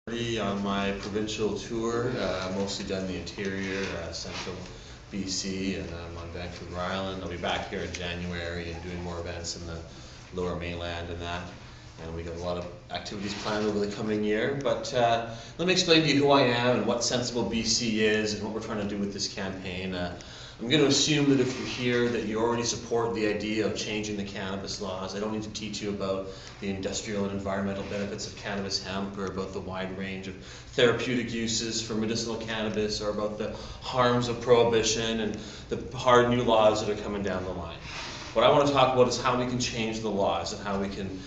On my provincial tour, mostly done the interior, central BC, and I'm on Vancouver Island. I'll be back here in January and doing more events in the lower mainland and that. And we got a lot of activities planned over the coming year. But let me explain to you who I am and what Sensible BC is and what we're trying to do with this campaign. I'm going to assume that if you're here that you already support the idea of changing the cannabis laws. I don't need to teach you about the industrial and environmental benefits of cannabis hemp or about the wide range of therapeutic uses for medicinal cannabis or about the harms of prohibition and the hard new laws that are coming down the line. What I want to talk about is how we can change the laws and how we can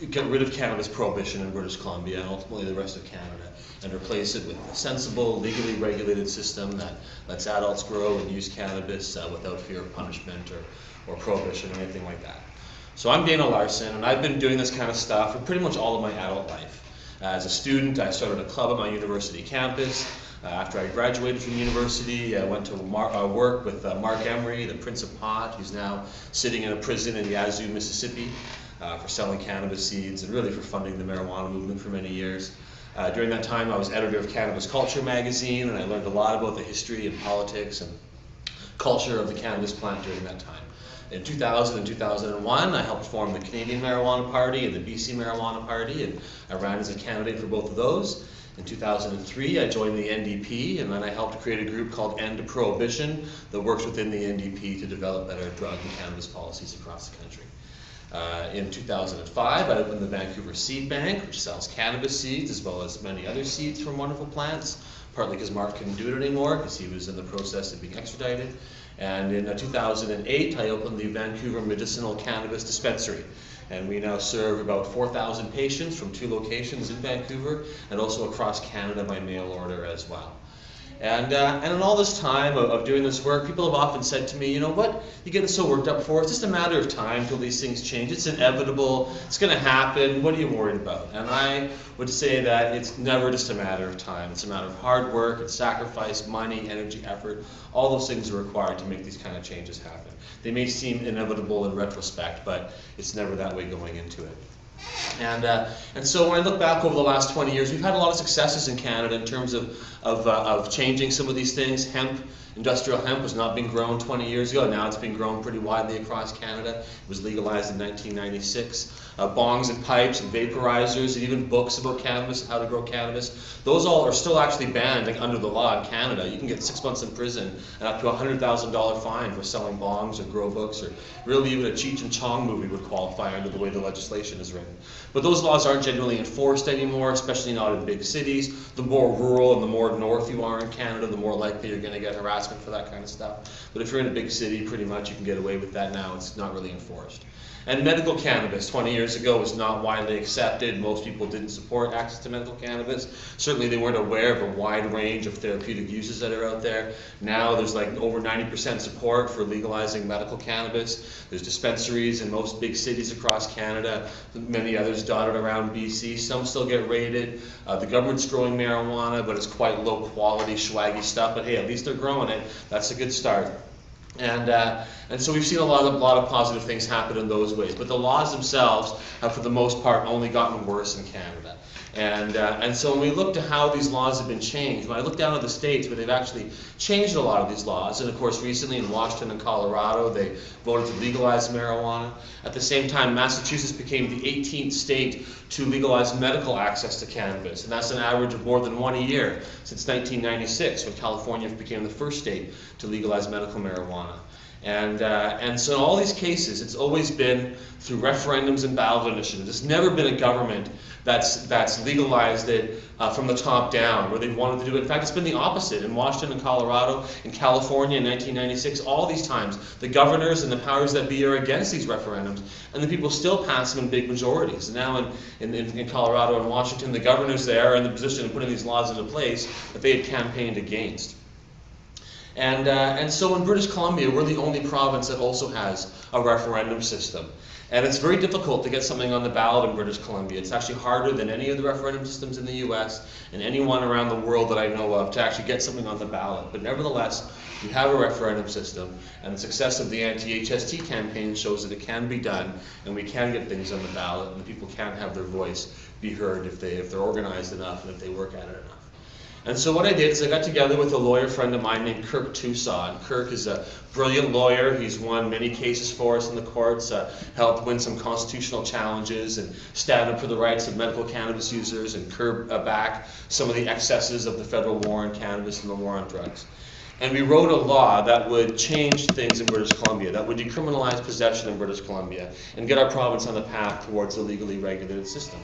get rid of cannabis prohibition in British Columbia and ultimately the rest of Canada and replace it with a sensible, legally regulated system that lets adults grow and use cannabis without fear of punishment or prohibition or anything like that. So I'm Dana Larsen, and I've been doing this kind of stuff for pretty much all of my adult life. As a student, I started a club at my university campus. After I graduated from university, I went to work with Mark Emery, the Prince of Pot, who's now sitting in a prison in Yazoo, Mississippi, for selling cannabis seeds and really for funding the marijuana movement for many years. During that time, I was editor of Cannabis Culture Magazine, and I learned a lot about the history and politics and culture of the cannabis plant during that time. In 2000 and 2001, I helped form the Canadian Marijuana Party and the BC Marijuana Party, and I ran as a candidate for both of those. In 2003, I joined the NDP, and then I helped create a group called End to Prohibition that works within the NDP to develop better drug and cannabis policies across the country. In 2005, I opened the Vancouver Seed Bank, which sells cannabis seeds as well as many other seeds from wonderful plants, partly because Mark couldn't do it anymore because he was in the process of being extradited. And in 2008, I opened the Vancouver Medicinal Cannabis Dispensary. And we now serve about 4,000 patients from 2 locations in Vancouver and also across Canada by mail order as well. And in all this time of doing this work, people have often said to me, you know what, you get so worked up for? It's just a matter of time till these things change. It's inevitable. It's going to happen. What are you worried about? And I would say that it's never just a matter of time. It's a matter of hard work, it's sacrifice, money, energy, effort. All those things are required to make these kind of changes happen. They may seem inevitable in retrospect, but it's never that way going into it. And so when I look back over the last 20 years, we've had a lot of successes in Canada in terms of changing some of these things. Industrial hemp was not being grown 20 years ago. Now it's been grown pretty widely across Canada. It was legalized in 1996. Bongs and pipes and vaporizers and even books about cannabis and how to grow cannabis. Those all are still actually banned under the law in Canada. You can get 6 months in prison and up to a $100,000 fine for selling bongs or grow books, or really even a Cheech and Chong movie would qualify under the way the legislation is written. But those laws aren't generally enforced anymore, especially not in big cities. The more rural and the more north you are in Canada, the more likely you're going to get harassment for that kind of stuff. But if you're in a big city, pretty much you can get away with that now. It's not really enforced. And medical cannabis 20 years ago was not widely accepted. Most people didn't support access to medical cannabis. Certainly they weren't aware of a wide range of therapeutic uses that are out there. Now there's like over 90% support for legalizing medical cannabis. There's dispensaries in most big cities across Canada, many others dotted around BC. Some still get raided. The government's growing marijuana, but it's quite low quality, swaggy stuff. But hey, at least they're growing it. That's a good start. And so we've seen a lot of positive things happen in those ways. But the laws themselves have, for the most part, only gotten worse in Canada. And so when we look to how these laws have been changed, when I look down at the states where they've actually changed a lot of these laws, and of course recently in Washington and Colorado they voted to legalize marijuana. At the same time, Massachusetts became the 18th state to legalize medical access to cannabis, and that's an average of more than 1 a year since 1996, when California became the first state to legalize medical marijuana. And so in all these cases, it's always been through referendums and ballot initiatives. There's never been a government that's legalized it from the top down, where they've wanted to do it. In fact, it's been the opposite. In Washington and Colorado, in California in 1996, all these times, the governors and the powers that be are against these referendums, and the people still pass them in big majorities. And now in Colorado and Washington, the governors there are in the position of putting these laws into place that they had campaigned against. And so in British Columbia, we're the only province that also has a referendum system. And it's very difficult to get something on the ballot in British Columbia. It's actually harder than any of the referendum systems in the US and anyone around the world that I know of to actually get something on the ballot. But nevertheless, we have a referendum system, and the success of the anti-HST campaign shows that it can be done, and we can get things on the ballot, and people can have their voice be heard if they're organized enough and if they work at it enough. And so what I did is I got together with a lawyer friend of mine named Kirk Tucson. Kirk is a brilliant lawyer. He's won many cases for us in the courts, helped win some constitutional challenges and stand up for the rights of medical cannabis users and curb back some of the excesses of the federal war on cannabis and the war on drugs. And we wrote a law that would change things in British Columbia, that would decriminalize possession in British Columbia and get our province on the path towards a legally regulated system.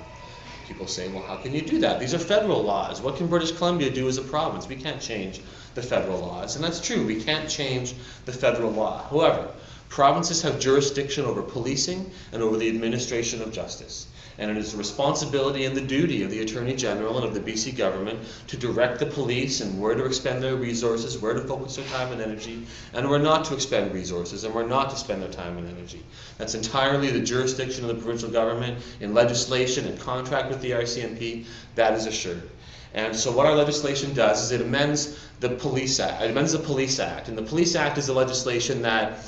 People say, well, how can you do that? These are federal laws. What can British Columbia do as a province? We can't change the federal laws. And that's true, we can't change the federal law. However, provinces have jurisdiction over policing and over the administration of justice. And it is the responsibility and the duty of the Attorney General and of the BC government to direct the police and where to expend their resources, where to focus their time and energy, and where not to expend resources and where not to spend their time and energy. That's entirely the jurisdiction of the provincial government in legislation and contract with the RCMP. That is assured. And so what our legislation does is it amends the Police Act. It amends the Police Act. And the Police Act is the legislation that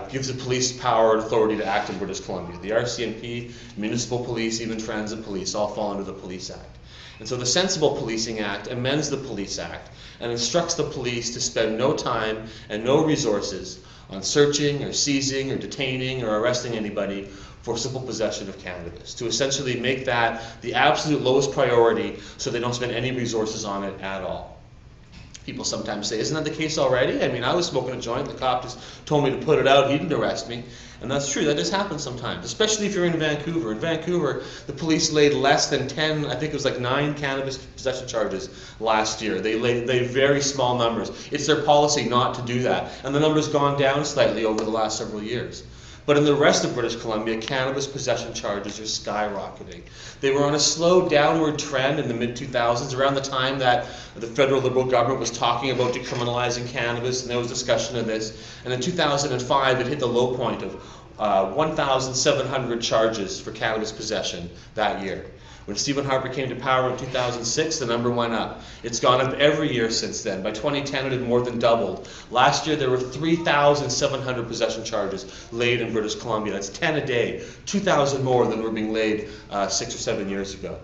gives the police power and authority to act in British Columbia. The RCMP, municipal police, even transit police all fall under the Police Act. And so the Sensible Policing Act amends the Police Act and instructs the police to spend no time and no resources on searching or seizing or detaining or arresting anybody for simple possession of cannabis, to essentially make that the absolute lowest priority so they don't spend any resources on it at all. People sometimes say, isn't that the case already? I mean, I was smoking a joint, the cop just told me to put it out, he didn't arrest me. And that's true, that does happen sometimes, especially if you're in Vancouver. In Vancouver, the police laid less than 10, I think it was like 9 cannabis possession charges last year. They laid very small numbers. It's their policy not to do that. And the number's gone down slightly over the last several years. But in the rest of British Columbia, cannabis possession charges are skyrocketing. They were on a slow downward trend in the mid-2000s, around the time that the federal Liberal government was talking about decriminalizing cannabis, and there was discussion of this. And in 2005, it hit the low point of 1,700 charges for cannabis possession that year. When Stephen Harper came to power in 2006, the number went up. It's gone up every year since then. By 2010, it had more than doubled. Last year, there were 3,700 possession charges laid in British Columbia. That's 10 a day, 2,000 more than were being laid 6 or 7 years ago.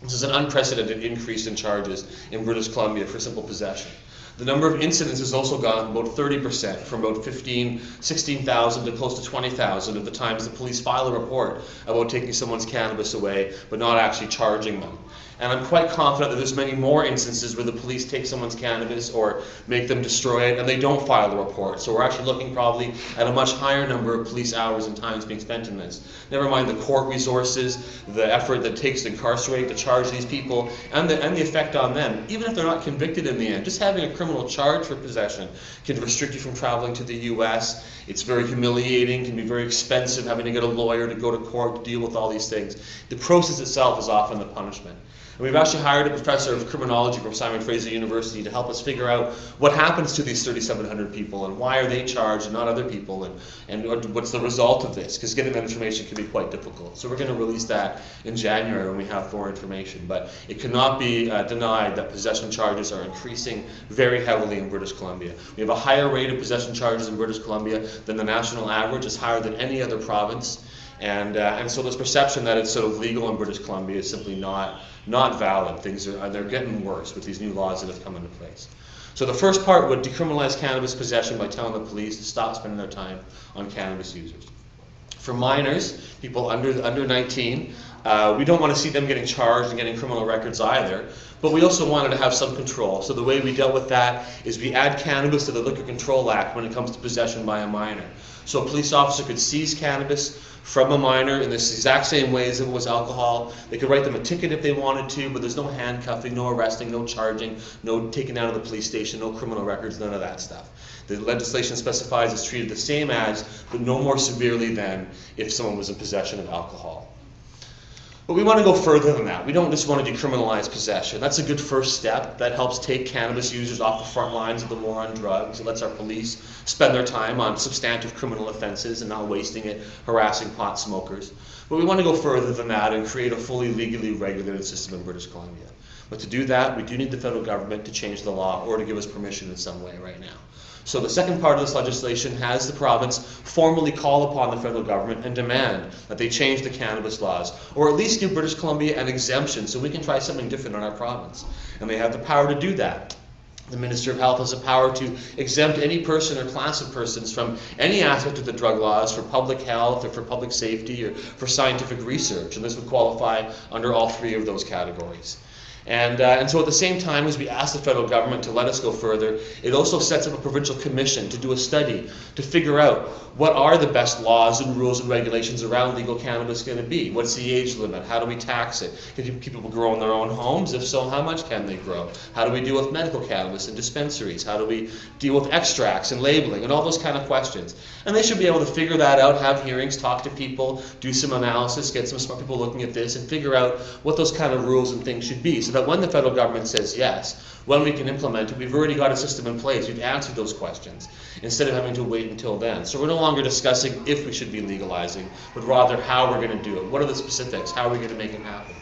This is an unprecedented increase in charges in British Columbia for simple possession. The number of incidents has also gone up about 30%, from about 16,000 to close to 20,000 of the times the police file a report about taking someone's cannabis away, but not actually charging them. And I'm quite confident that there's many more instances where the police take someone's cannabis or make them destroy it and they don't file a report. So we're actually looking probably at a much higher number of police hours and times being spent in this. Never mind the court resources, the effort that it takes to incarcerate, to charge these people, and the effect on them. Even if they're not convicted in the end, just having a criminal charge for possession can restrict you from traveling to the US. It's very humiliating, can be very expensive, having to get a lawyer to go to court to deal with all these things. The process itself is often the punishment. And we've actually hired a professor of criminology from Simon Fraser University to help us figure out what happens to these 3,700 people and why are they charged and not other people, and what's the result of this, because getting that information can be quite difficult. So we're going to release that in January when we have more information. But it cannot be denied that possession charges are increasing very heavily in British Columbia. We have a higher rate of possession charges in British Columbia than the national average. It's higher than any other province. And so this perception that it's sort of legal in British Columbia is simply not valid. They're getting worse with these new laws that have come into place. So the first part would decriminalize cannabis possession by telling the police to stop spending their time on cannabis users. For minors, people under 19, we don't want to see them getting charged and getting criminal records either, but we also wanted to have some control. So the way we dealt with that is we add cannabis to the Liquor Control Act when it comes to possession by a minor. So a police officer could seize cannabis from a minor in the exact same way as if it was alcohol. They could write them a ticket if they wanted to, but there's no handcuffing, no arresting, no charging, no taking out of the police station, no criminal records, none of that stuff. The legislation specifies it's treated the same as, but no more severely than, if someone was in possession of alcohol. But we want to go further than that. We don't just want to decriminalize possession. That's a good first step. That helps take cannabis users off the front lines of the war on drugs. It lets our police spend their time on substantive criminal offenses and not wasting it harassing pot smokers. But we want to go further than that and create a fully legally regulated system in British Columbia. But to do that, we do need the federal government to change the law or to give us permission in some way right now. So the second part of this legislation has the province formally call upon the federal government and demand that they change the cannabis laws, or at least give British Columbia an exemption so we can try something different in our province. And they have the power to do that. The Minister of Health has the power to exempt any person or class of persons from any aspect of the drug laws for public health or for public safety or for scientific research, and this would qualify under all three of those categories. And so at the same time as we ask the federal government to let us go further, it also sets up a provincial commission to do a study to figure out what are the best laws and rules and regulations around legal cannabis going to be. What's the age limit? How do we tax it? Can people grow in their own homes? If so, how much can they grow? How do we deal with medical cannabis in dispensaries? How do we deal with extracts and labeling and all those kind of questions? And they should be able to figure that out, have hearings, talk to people, do some analysis, get some smart people looking at this and figure out what those kind of rules and things should be, so that when the federal government says yes, when we can implement it, we've already got a system in place. We've answered those questions instead of having to wait until then. So we're no longer discussing if we should be legalizing, but rather how we're going to do it. What are the specifics? How are we going to make it happen?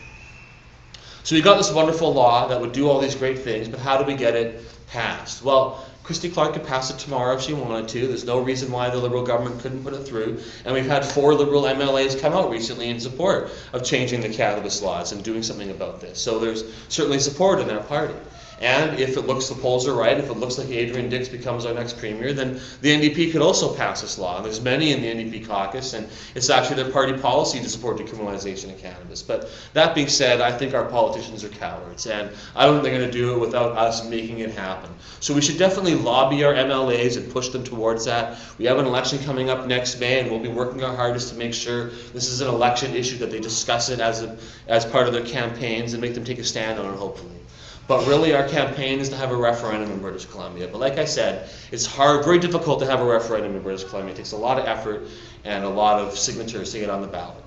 So we got this wonderful law that would do all these great things, but how do we get it passed? Well, Christy Clark could pass it tomorrow if she wanted to. There's no reason why the Liberal government couldn't put it through. And we've had 4 Liberal MLAs come out recently in support of changing the cannabis laws and doing something about this. So there's certainly support in that party. And if it looks, the polls are right, if it looks like Adrian Dix becomes our next premier, then the NDP could also pass this law. And there's many in the NDP caucus, and it's actually their party policy to support decriminalization of cannabis. But that being said, I think our politicians are cowards, and I don't think they're going to do it without us making it happen. So we should definitely lobby our MLAs and push them towards that. We have an election coming up next May, and we'll be working our hardest to make sure this is an election issue, that they discuss it as part of their campaigns and make them take a stand on it, hopefully. But really our campaign is to have a referendum in British Columbia. But like I said, it's hard, very difficult to have a referendum in British Columbia. It takes a lot of effort and a lot of signatures to get on the ballot.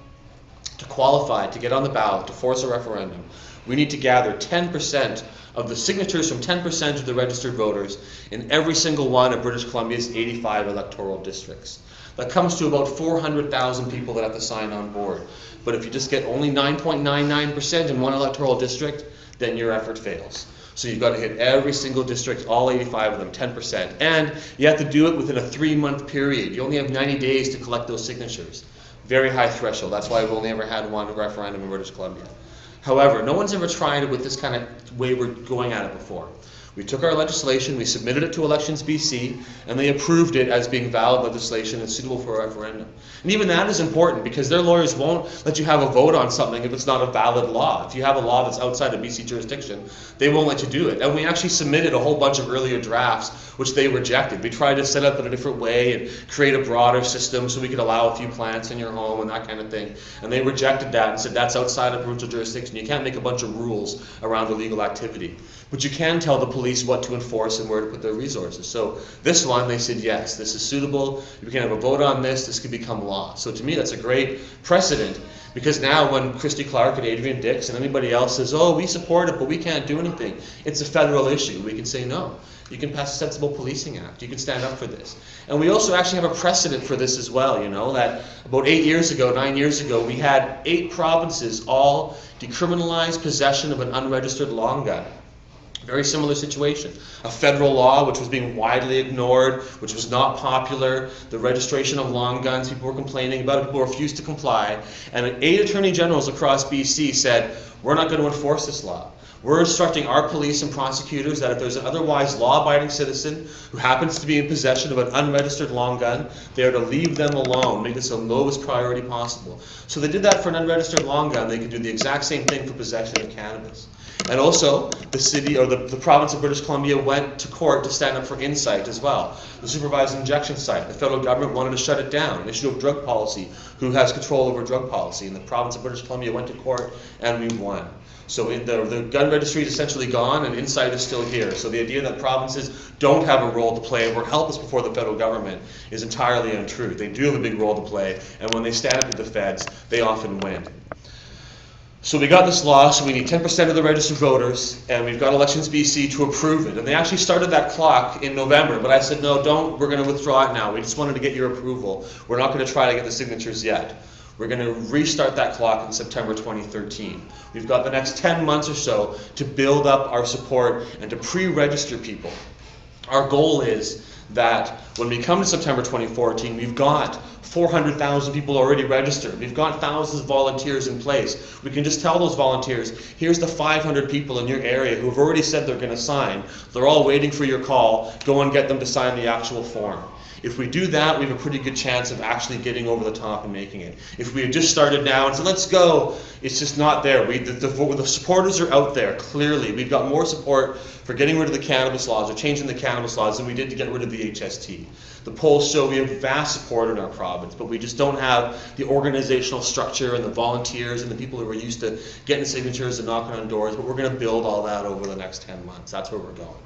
To qualify, to get on the ballot, to force a referendum, we need to gather 10% of the signatures from 10% of the registered voters in every single one of British Columbia's 85 electoral districts. That comes to about 400,000 people that have to sign on board. But if you just get only 9.99% in one electoral district, then your effort fails. So you've got to hit every single district, all 85 of them, 10%. And you have to do it within a 3-month period. You only have 90 days to collect those signatures. Very high threshold. That's why we've only ever had one referendum in British Columbia. However, no one's ever tried it with this kind of way we're going at it before. We took our legislation, we submitted it to Elections BC, and they approved it as being valid legislation and suitable for a referendum. And even that is important, because their lawyers won't let you have a vote on something if it's not a valid law. If you have a law that's outside of BC jurisdiction, they won't let you do it. And we actually submitted a whole bunch of earlier drafts, which they rejected. We tried to set up in a different way and create a broader system so we could allow a few plants in your home and that kind of thing. And they rejected that and said that's outside of provincial jurisdiction. You can't make a bunch of rules around illegal activity. But you can tell the police what to enforce and where to put their resources. So this one, they said, yes, this is suitable. We can have a vote on this. This could become law. So to me, that's a great precedent, because now when Christy Clark and Adrian Dix and anybody else says, oh, we support it, but we can't do anything, it's a federal issue. We can say, no, you can pass a Sensible Policing Act. You can stand up for this. And we also actually have a precedent for this as well, you know, that about 9 years ago, we had 8 provinces all decriminalize possession of an unregistered long gun. Very similar situation. A federal law which was being widely ignored, which was not popular, the registration of long guns, people were complaining about it, people refused to comply, and 8 attorney generals across BC said, we're not going to enforce this law. We're instructing our police and prosecutors that if there's an otherwise law-abiding citizen who happens to be in possession of an unregistered long gun, they are to leave them alone, make this the lowest priority possible. So they did that for an unregistered long gun. They could do the exact same thing for possession of cannabis. And also, the city, or the province of British Columbia, went to court to stand up for Insight as well, the supervised injection site. The federal government wanted to shut it down, an issue of drug policy, who has control over drug policy, and the province of British Columbia went to court, and we won. So the gun registry is essentially gone, and Insight is still here. So the idea that provinces don't have a role to play and were helpless before the federal government is entirely untrue. They do have a big role to play, and when they stand up to the feds, they often win. So we got this law, so we need 10% of the registered voters, and we've got Elections BC to approve it. And they actually started that clock in November, but I said, no, don't, we're going to withdraw it now. We just wanted to get your approval. We're not going to try to get the signatures yet. We're going to restart that clock in September 2013. We've got the next 10 months or so to build up our support and to pre-register people. Our goal is that when we come to September 2014, we've got 400,000 people already registered. We've got thousands of volunteers in place. We can just tell those volunteers, here's the 500 people in your area who have already said they're going to sign. They're all waiting for your call. Go and get them to sign the actual form. If we do that, we have a pretty good chance of actually getting over the top and making it. If we had just started now and said, let's go, it's just not there. The supporters are out there, clearly. We've got more support for getting rid of the cannabis laws or changing the cannabis laws than we did to get rid of the HST. The polls show we have vast support in our province, but we just don't have the organizational structure and the volunteers and the people who are used to getting signatures and knocking on doors, but we're going to build all that over the next 10 months. That's where we're going.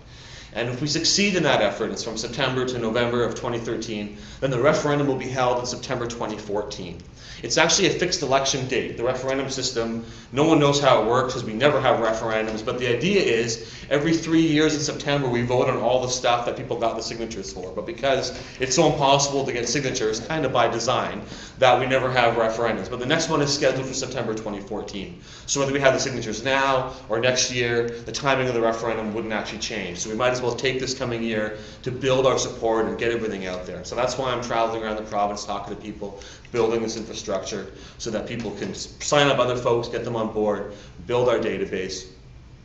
And if we succeed in that effort, it's from September to November of 2013, then the referendum will be held in September 2014. It's actually a fixed election date. The referendum system, no one knows how it works because we never have referendums, but the idea is every 3 years in September we vote on all the stuff that people got the signatures for. But because it's so impossible to get signatures, kind of by design, that we never have referendums. But the next one is scheduled for September 2014. So whether we have the signatures now or next year, the timing of the referendum wouldn't actually change. So we might as well take this coming year to build our support and get everything out there. So that's why I'm traveling around the province talking to people, building this infrastructure so that people can sign up other folks, get them on board, build our database.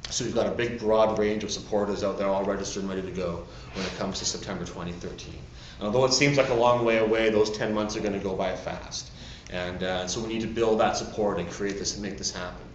So we've got a big broad range of supporters out there all registered and ready to go when it comes to September 2013. And although it seems like a long way away, those 10 months are going to go by fast. And so we need to build that support and create this and make this happen.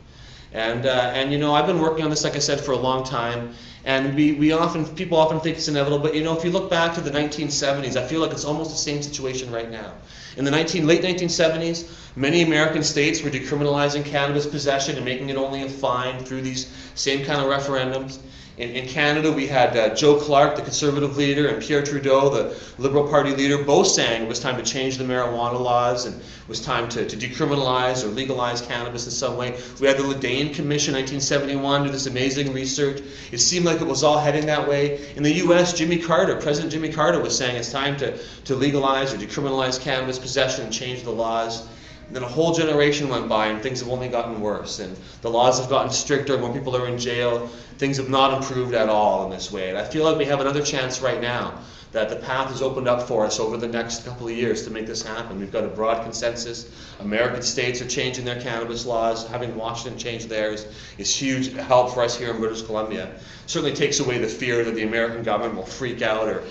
And you know, I've been working on this, like I said, for a long time, and people often think it's inevitable, but you know, if you look back to the 1970s, I feel like it's almost the same situation right now. In the late 1970s, many American states were decriminalizing cannabis possession and making it only a fine through these same kind of referendums. In Canada, we had Joe Clark, the Conservative leader, and Pierre Trudeau, the Liberal Party leader, both saying it was time to change the marijuana laws and it was time to decriminalize or legalize cannabis in some way. We had the Ledane Commission in 1971 do this amazing research. It seemed like it was all heading that way. In the U.S., President Jimmy Carter was saying it's time to legalize or decriminalize cannabis possession and change the laws. And then a whole generation went by and things have only gotten worse, and the laws have gotten stricter, more people are in jail, things have not improved at all in this way. And I feel like we have another chance right now that the path is opened up for us over the next couple of years to make this happen. We've got a broad consensus. American states are changing their cannabis laws. Having Washington change theirs is huge help for us here in British Columbia. It certainly takes away the fear that the American government will freak out or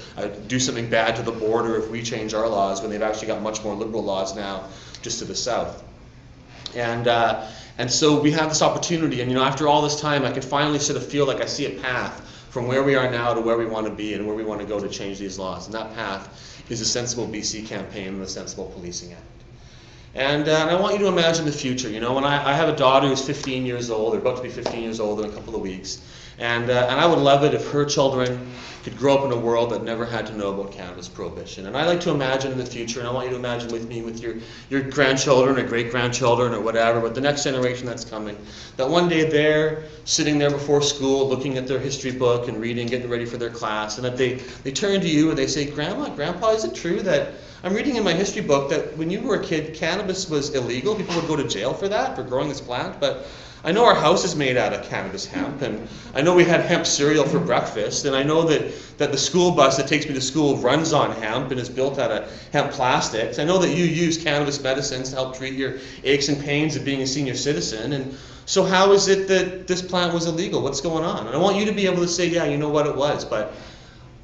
do something bad to the border if we change our laws, when they've actually got much more liberal laws now just to the south. And so we have this opportunity, and you know, after all this time, I can finally sort of feel like I see a path from where we are now to where we want to be and where we want to go to change these laws. And that path is a Sensible BC campaign and the Sensible Policing Act. And I want you to imagine the future. You know, when I have a daughter who's 15 years old, or about to be 15 years old in a couple of weeks, and I would love it if her children could grow up in a world that never had to know about cannabis prohibition. And I like to imagine in the future, and I want you to imagine with me, with your grandchildren or great-grandchildren or whatever, but the next generation that's coming, that one day they're sitting there before school looking at their history book and reading, getting ready for their class, and that they turn to you and they say, Grandma, Grandpa, is it true that I'm reading in my history book that when you were a kid, cannabis was illegal? People would go to jail for that, for growing this plant, but I know our house is made out of cannabis hemp, and I know we had hemp cereal for breakfast, and I know that the school bus that takes me to school runs on hemp and is built out of hemp plastics. I know that you use cannabis medicines to help treat your aches and pains of being a senior citizen, and so how is it that this plant was illegal? What's going on? And I want you to be able to say, yeah, you know what, it was, but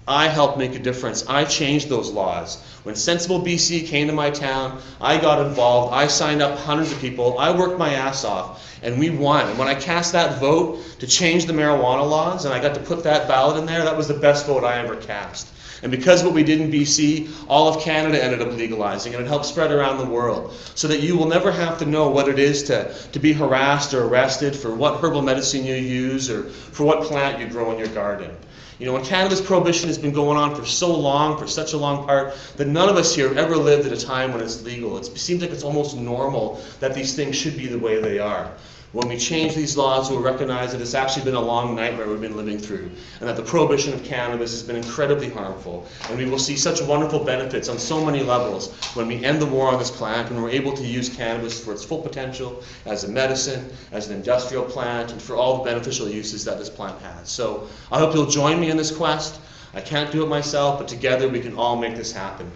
I helped make a difference. I changed those laws. When Sensible BC came to my town, I got involved. I signed up hundreds of people. I worked my ass off, and we won. And when I cast that vote to change the marijuana laws, and I got to put that ballot in there, that was the best vote I ever cast. And because of what we did in BC, all of Canada ended up legalizing, and it helped spread around the world, so that you will never have to know what it is to be harassed or arrested for what herbal medicine you use or for what plant you grow in your garden. You know, when cannabis prohibition has been going on for so long, for such a long part, that none of us here have ever lived at a time when it's legal. It seems like it's almost normal that these things should be the way they are. When we change these laws, we'll recognize that it's actually been a long nightmare we've been living through, and that the prohibition of cannabis has been incredibly harmful. And we will see such wonderful benefits on so many levels when we end the war on this plant and we're able to use cannabis for its full potential as a medicine, as an industrial plant, and for all the beneficial uses that this plant has. So I hope you'll join me in this quest. I can't do it myself, but together we can all make this happen.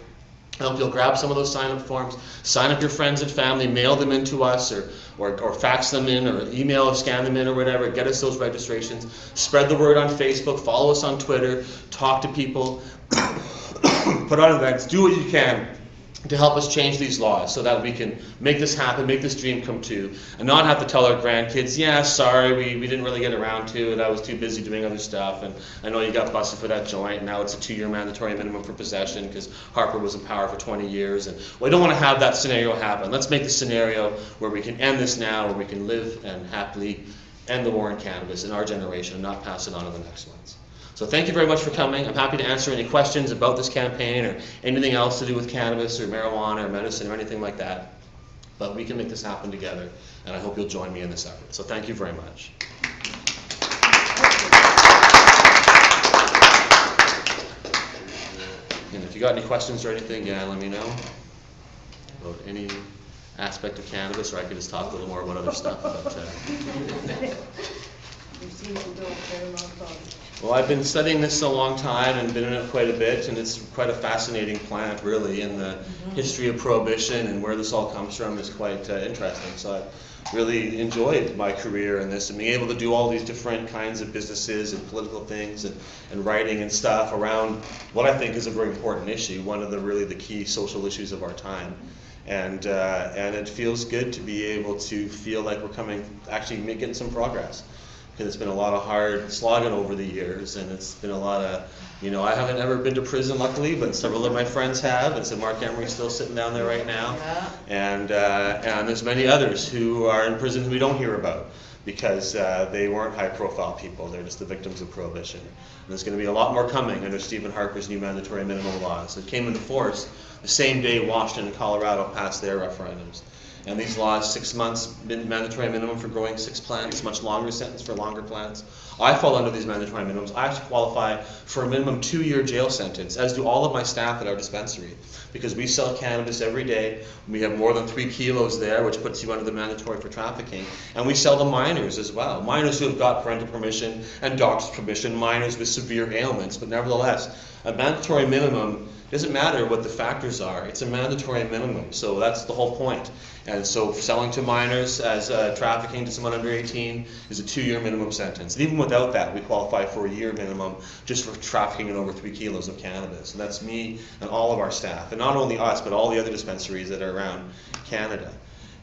I hope you'll grab some of those sign-up forms, sign up your friends and family, mail them in to us, or fax them in, or email or scan them in, or whatever. Get us those registrations. Spread the word on Facebook. Follow us on Twitter. Talk to people. Put on events. Do what you can to help us change these laws so that we can make this happen, make this dream come true, and not have to tell our grandkids, yeah, sorry, we didn't really get around to it, I was too busy doing other stuff, and I know you got busted for that joint, and now it's a 2-year mandatory minimum for possession because Harper was in power for 20 years, and we don't want to have that scenario happen. Let's make the scenario where we can end this now, where we can live and happily end the war on cannabis in our generation and not pass it on to the next ones. So thank you very much for coming. I'm happy to answer any questions about this campaign or anything else to do with cannabis or marijuana or medicine or anything like that. But we can make this happen together, and I hope you'll join me in this effort. So thank you very much. And if you got any questions or anything, yeah, let me know about any aspect of cannabis, or I could just talk a little more about other stuff. But, well, I've been studying this a long time and been in it quite a bit, and it's quite a fascinating plant, really, and the history of prohibition and where this all comes from is quite interesting. So I really enjoyed my career in this and being able to do all these different kinds of businesses and political things and writing and stuff around what I think is a very important issue, one of the key social issues of our time. And it feels good to be able to feel like we're actually making some progress. Because it's been a lot of hard slogging over the years, and it's been a lot of, I haven't ever been to prison, luckily, but several of my friends have, and so Mark Emery's still sitting down there right now, and there's many others who are in prison who we don't hear about because they weren't high-profile people. They're just the victims of prohibition. And there's going to be a lot more coming under Stephen Harper's new mandatory minimum laws. It came into force the same day Washington and Colorado passed their referendums. And these laws, 6 months mandatory minimum for growing 6 plants, much longer sentence for longer plants. I fall under these mandatory minimums. I actually qualify for a minimum 2-year jail sentence, as do all of my staff at our dispensary, because we sell cannabis every day. We have more than 3 kilos there, which puts you under the mandatory for trafficking. And we sell to minors as well, minors who have got parental permission and doctor's permission, minors with severe ailments. But nevertheless, a mandatory minimum doesn't matter what the factors are. It's a mandatory minimum, so that's the whole point. And so selling to minors as trafficking to someone under 18 is a 2-year minimum sentence. And even without that, we qualify for a year minimum just for trafficking in over 3 kilos of cannabis. And that's me and all of our staff. And not only us, but all the other dispensaries that are around Canada.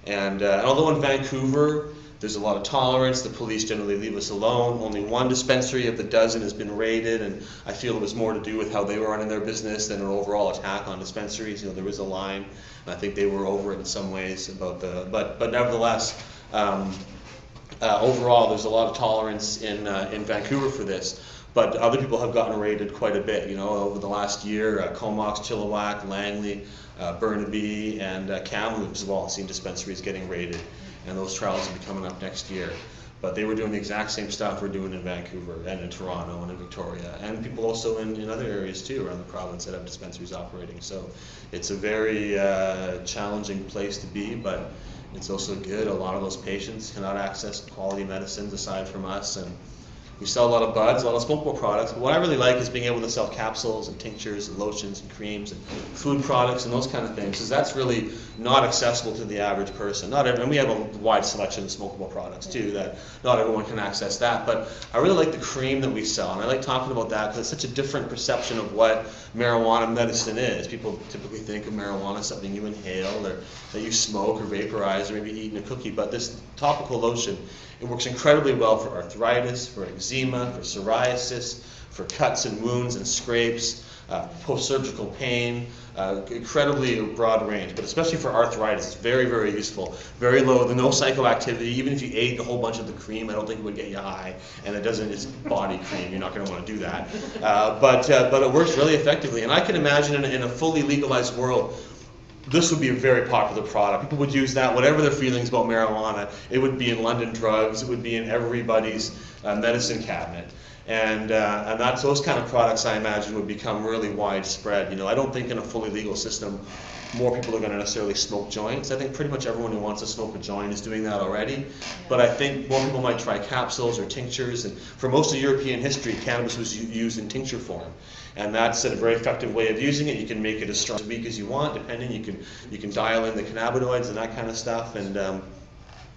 And although in Vancouver, there's a lot of tolerance, the police generally leave us alone. Only 1 dispensary of the dozen has been raided, and I feel it was more to do with how they were running their business than an overall attack on dispensaries. There was a line, and I think they were over it in some ways about but nevertheless, overall there's a lot of tolerance in Vancouver for this. But other people have gotten raided quite a bit, over the last year. Comox, Chilliwack, Langley, Burnaby, and Kamloops have all seen dispensaries getting raided. And those trials will be coming up next year. But they were doing the exact same stuff we're doing in Vancouver and in Toronto and in Victoria, and people also in other areas too around the province that have dispensaries operating. So it's a very challenging place to be, but it's also good. A lot of those patients cannot access quality medicines aside from us, and we sell a lot of buds, a lot of smokable products, but what I really like is being able to sell capsules and tinctures and lotions and creams and food products and those kind of things, because that's really not accessible to the average person. And we have a wide selection of smokable products too, that not everyone can access that, but I really like the cream that we sell, and I like talking about that because it's such a different perception of what marijuana medicine is. People typically think of marijuana as something you inhale or that you smoke or vaporize or maybe eat in a cookie, but this topical lotion, it works incredibly well for arthritis, for eczema, for psoriasis, for cuts and wounds and scrapes, post-surgical pain, incredibly broad range, but especially for arthritis, it's very, very useful. Very low, no psychoactivity. Even if you ate a whole bunch of the cream, I don't think it would get you high, and it's body cream, you're not going to want to do that. But it works really effectively, and I can imagine in a fully legalized world, this would be a very popular product. People would use that, whatever their feelings about marijuana, it would be in London Drugs, it would be in everybody's medicine cabinet. And that's those kind of products I imagine would become really widespread. You know, I don't think in a fully legal system more people are going to necessarily smoke joints. I think pretty much everyone who wants to smoke a joint is doing that already. But I think more people might try capsules or tinctures. And for most of European history, cannabis was used in tincture form. And that's a very effective way of using it. You can make it as strong as weak as you want, depending. You can dial in the cannabinoids and that kind of stuff. And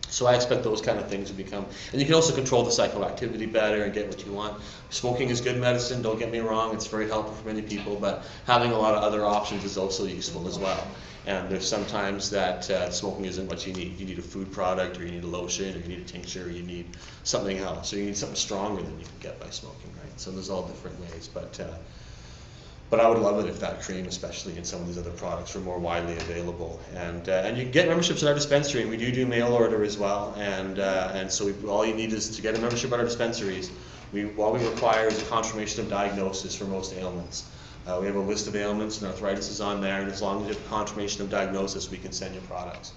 so I expect those kind of things to become, and you can also control the psychoactivity better and get what you want. Smoking is good medicine, don't get me wrong, it's very helpful for many people, but having a lot of other options is also useful as well. And there's sometimes that smoking isn't what you need. You need a food product, or you need a lotion, or you need a tincture, or you need something else, or you need something stronger than you can get by smoking, right? So there's all different ways, but I would love it if that cream, especially in some of these other products, were more widely available. And you can get memberships at our dispensary, and we do mail order as well. And so all you need is to get a membership at our dispensaries. All we require is a confirmation of diagnosis for most ailments. We have a list of ailments, and arthritis is on there, and as long as you have a confirmation of diagnosis, we can send you products.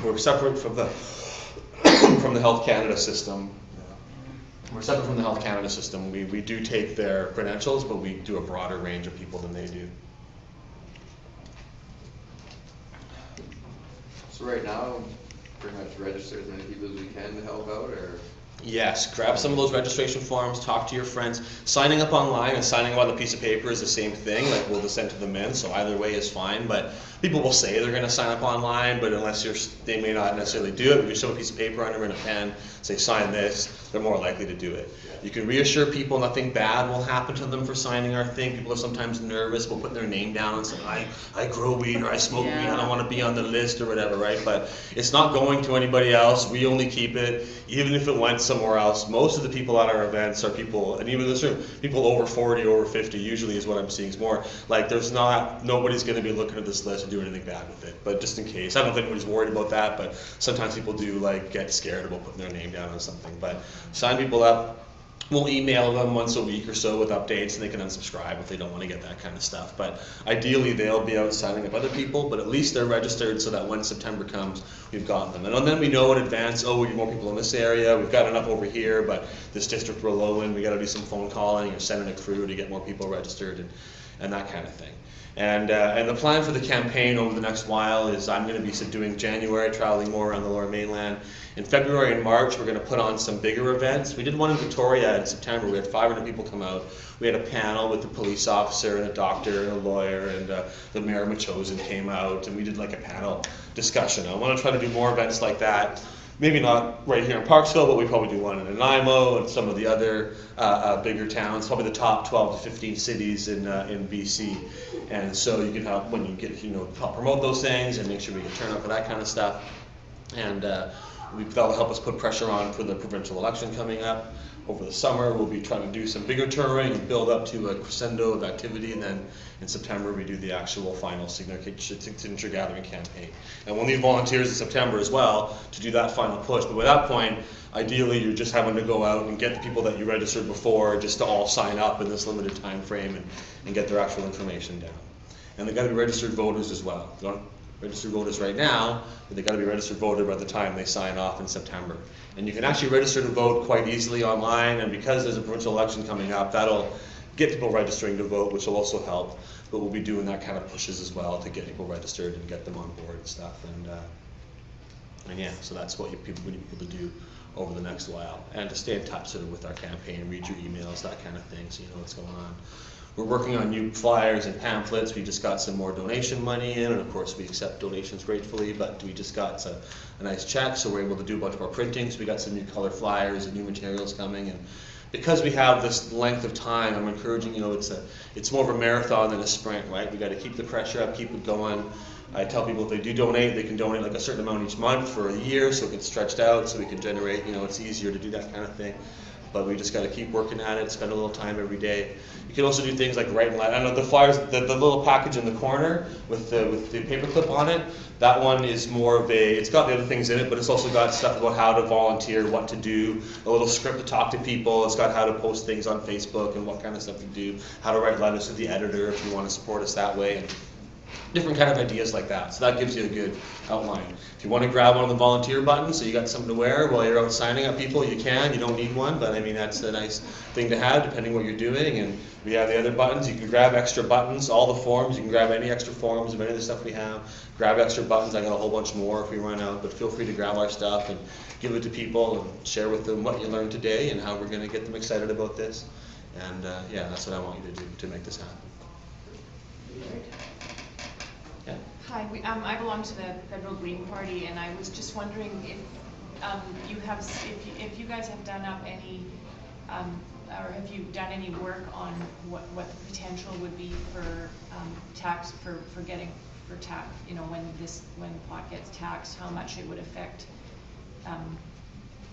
We're separate from the Health Canada system. We're separate from the Health Canada system. We do take their credentials, but we do a broader range of people than they do. So right now, pretty much register as many people as we can to help out, or? Yes, grab some of those registration forms, talk to your friends. Signing up online and signing up on the piece of paper is the same thing, like we'll just send to them in, so either way is fine. But people will say they're going to sign up online, but unless they may not necessarily do it. If you show a piece of paper under in a pen, say sign this, they're more likely to do it. You can reassure people nothing bad will happen to them for signing our thing. People are sometimes nervous about putting their name down and saying, I grow weed or I smoke weed, I don't want to be on the list or whatever, right? But it's not going to anybody else. We only keep it, even if it went somewhere else. Most of the people at our events are people, and even this room, people over 40, over 50 usually is what I'm seeing. Is more like nobody's going to be looking at this list and doing anything bad with it. But just in case, I don't think anybody's worried about that, but sometimes people do get scared about putting their name down on something. But sign people up. We'll email them once a week or so with updates, and they can unsubscribe if they don't want to get that kind of stuff. But ideally, they'll be out signing up other people, but at least they're registered so that when September comes, we've got them. And then we know in advance, we need more people in this area, we've got enough over here, but this district we're low in, we got to do some phone calling or sending a crew to get more people registered and that kind of thing. And the plan for the campaign over the next while is I'm going to be doing January, traveling more around the Lower Mainland. In February and March, we're going to put on some bigger events. We did one in Victoria in September. We had 500 people come out. We had a panel with the police officer and a doctor and a lawyer, and the mayor of Machosen came out, and we did a panel discussion. I want to try to do more events like that. Maybe not right here in Parksville, but we probably do one in Nanaimo and some of the other bigger towns, probably the top 12 to 15 cities in BC. And so you can help when you get, help promote those things and make sure we get turnout for that kind of stuff. And that'll help us put pressure on for the provincial election coming up. Over the summer, we'll be trying to do some bigger touring and build up to a crescendo of activity, and then in September we do the actual final signature gathering campaign. And we'll need volunteers in September as well to do that final push. But by that point, ideally you're just having to go out and get the people that you registered before just to all sign up in this limited time frame and get their actual information down. And they've got to be registered voters as well. They don't registered voters right now, but they've got to be registered voter by the time they sign off in September. And you can actually register to vote quite easily online, and because there's a provincial election coming up, that'll get people registering to vote, which will also help. But we'll be doing that kind of pushes as well to get people registered and get them on board and stuff. And yeah, so that's what we need people to do over the next while, and to stay in touch with our campaign, read your emails, that kind of thing, so you know what's going on. We're working on new flyers and pamphlets. We just got some more donation money in, and of course we accept donations gratefully, but we just got a nice check, so we're able to do a bunch more printing. So we got some new color flyers and new materials coming, and because we have this length of time, I'm encouraging, it's more of a marathon than a sprint, right? We got to keep the pressure up, keep it going. I tell people if they do donate, they can donate a certain amount each month for a year, so it gets stretched out, so we can generate, it's easier to do that kind of thing. But we just got to keep working at it, spend a little time every day. You can also do things like write and line. I know the flyers, the little package in the corner with the paperclip on it, that one is more of it's got the other things in it, but it's also got stuff about how to volunteer, what to do, a little script to talk to people. It's got how to post things on Facebook and what kind of stuff to do, how to write letters to the editor if you want to support us that way. different kind of ideas like that. So that gives you a good outline. If you want to grab one of the volunteer buttons so you got something to wear while you're out signing up people, you can. You don't need one, but I mean that's a nice thing to have depending what you're doing. And we have the other buttons. You can grab extra buttons, all the forms. You can grab any extra forms of any of the stuff we have. Grab extra buttons. I got a whole bunch more if we run out, but feel free to grab our stuff and give it to people and share with them what you learned today and how we're going to get them excited about this. And yeah, that's what I want you to do to make this happen. Yeah. Hi, I belong to the Federal Green Party, and I was just wondering if you guys have done up any, or have you done any work on what the potential would be for tax for tax, you know, when pot gets taxed, how much it would affect,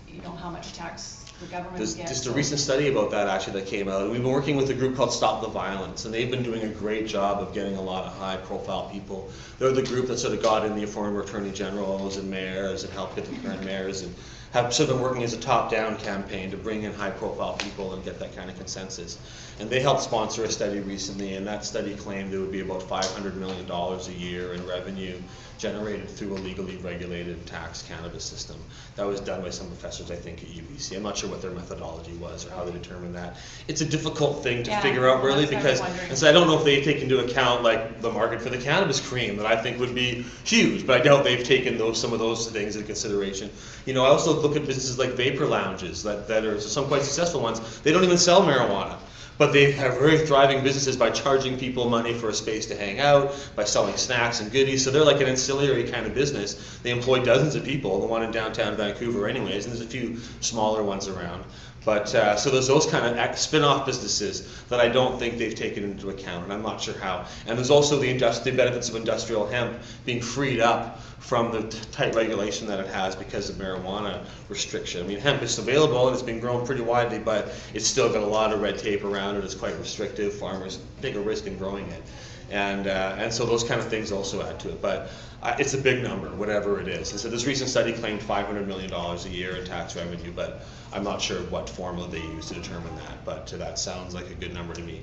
you know, how much tax the government There's gets. just a recent study about that actually that came out. We've been working with a group called Stop the Violence, and they've been doing a great job of getting a lot of high-profile people. They're the group that sort of got in the former attorney generals and mayors and helped get the current mayors, and have sort of been working as a top-down campaign to bring in high-profile people and get that kind of consensus. And they helped sponsor a study recently, and that study claimed it would be about $500 million a year in revenue generated through a legally regulated tax cannabis system. That was done by some professors, I think, at UBC. I'm not sure what their methodology was or how they determined that. It's a difficult thing to figure out, really, because and so I don't know if they take into account like the market for the cannabis cream that I think would be huge, but I doubt they've taken some of those things into consideration. You know, I also look at businesses like vapor lounges that are some quite successful ones. They don't even sell marijuana. But they have very thriving businesses by charging people money for a space to hang out, by selling snacks and goodies. So they're like an ancillary kind of business. They employ dozens of people, the one in downtown Vancouver anyways, and there's a few smaller ones around. But so there's those kind of spin-off businesses that I don't think they've taken into account, and I'm not sure how. And there's also the benefits of industrial hemp being freed up from the tight regulation that it has because of marijuana restriction. I mean, hemp is available and it's been grown pretty widely, but it's still got a lot of red tape around it. It's quite restrictive. Farmers take a risk in growing it. And so those kind of things also add to it. But it's a big number, whatever it is. And so this recent study claimed $500 million a year in tax revenue, but I'm not sure what formula they use to determine that. But that sounds like a good number to me.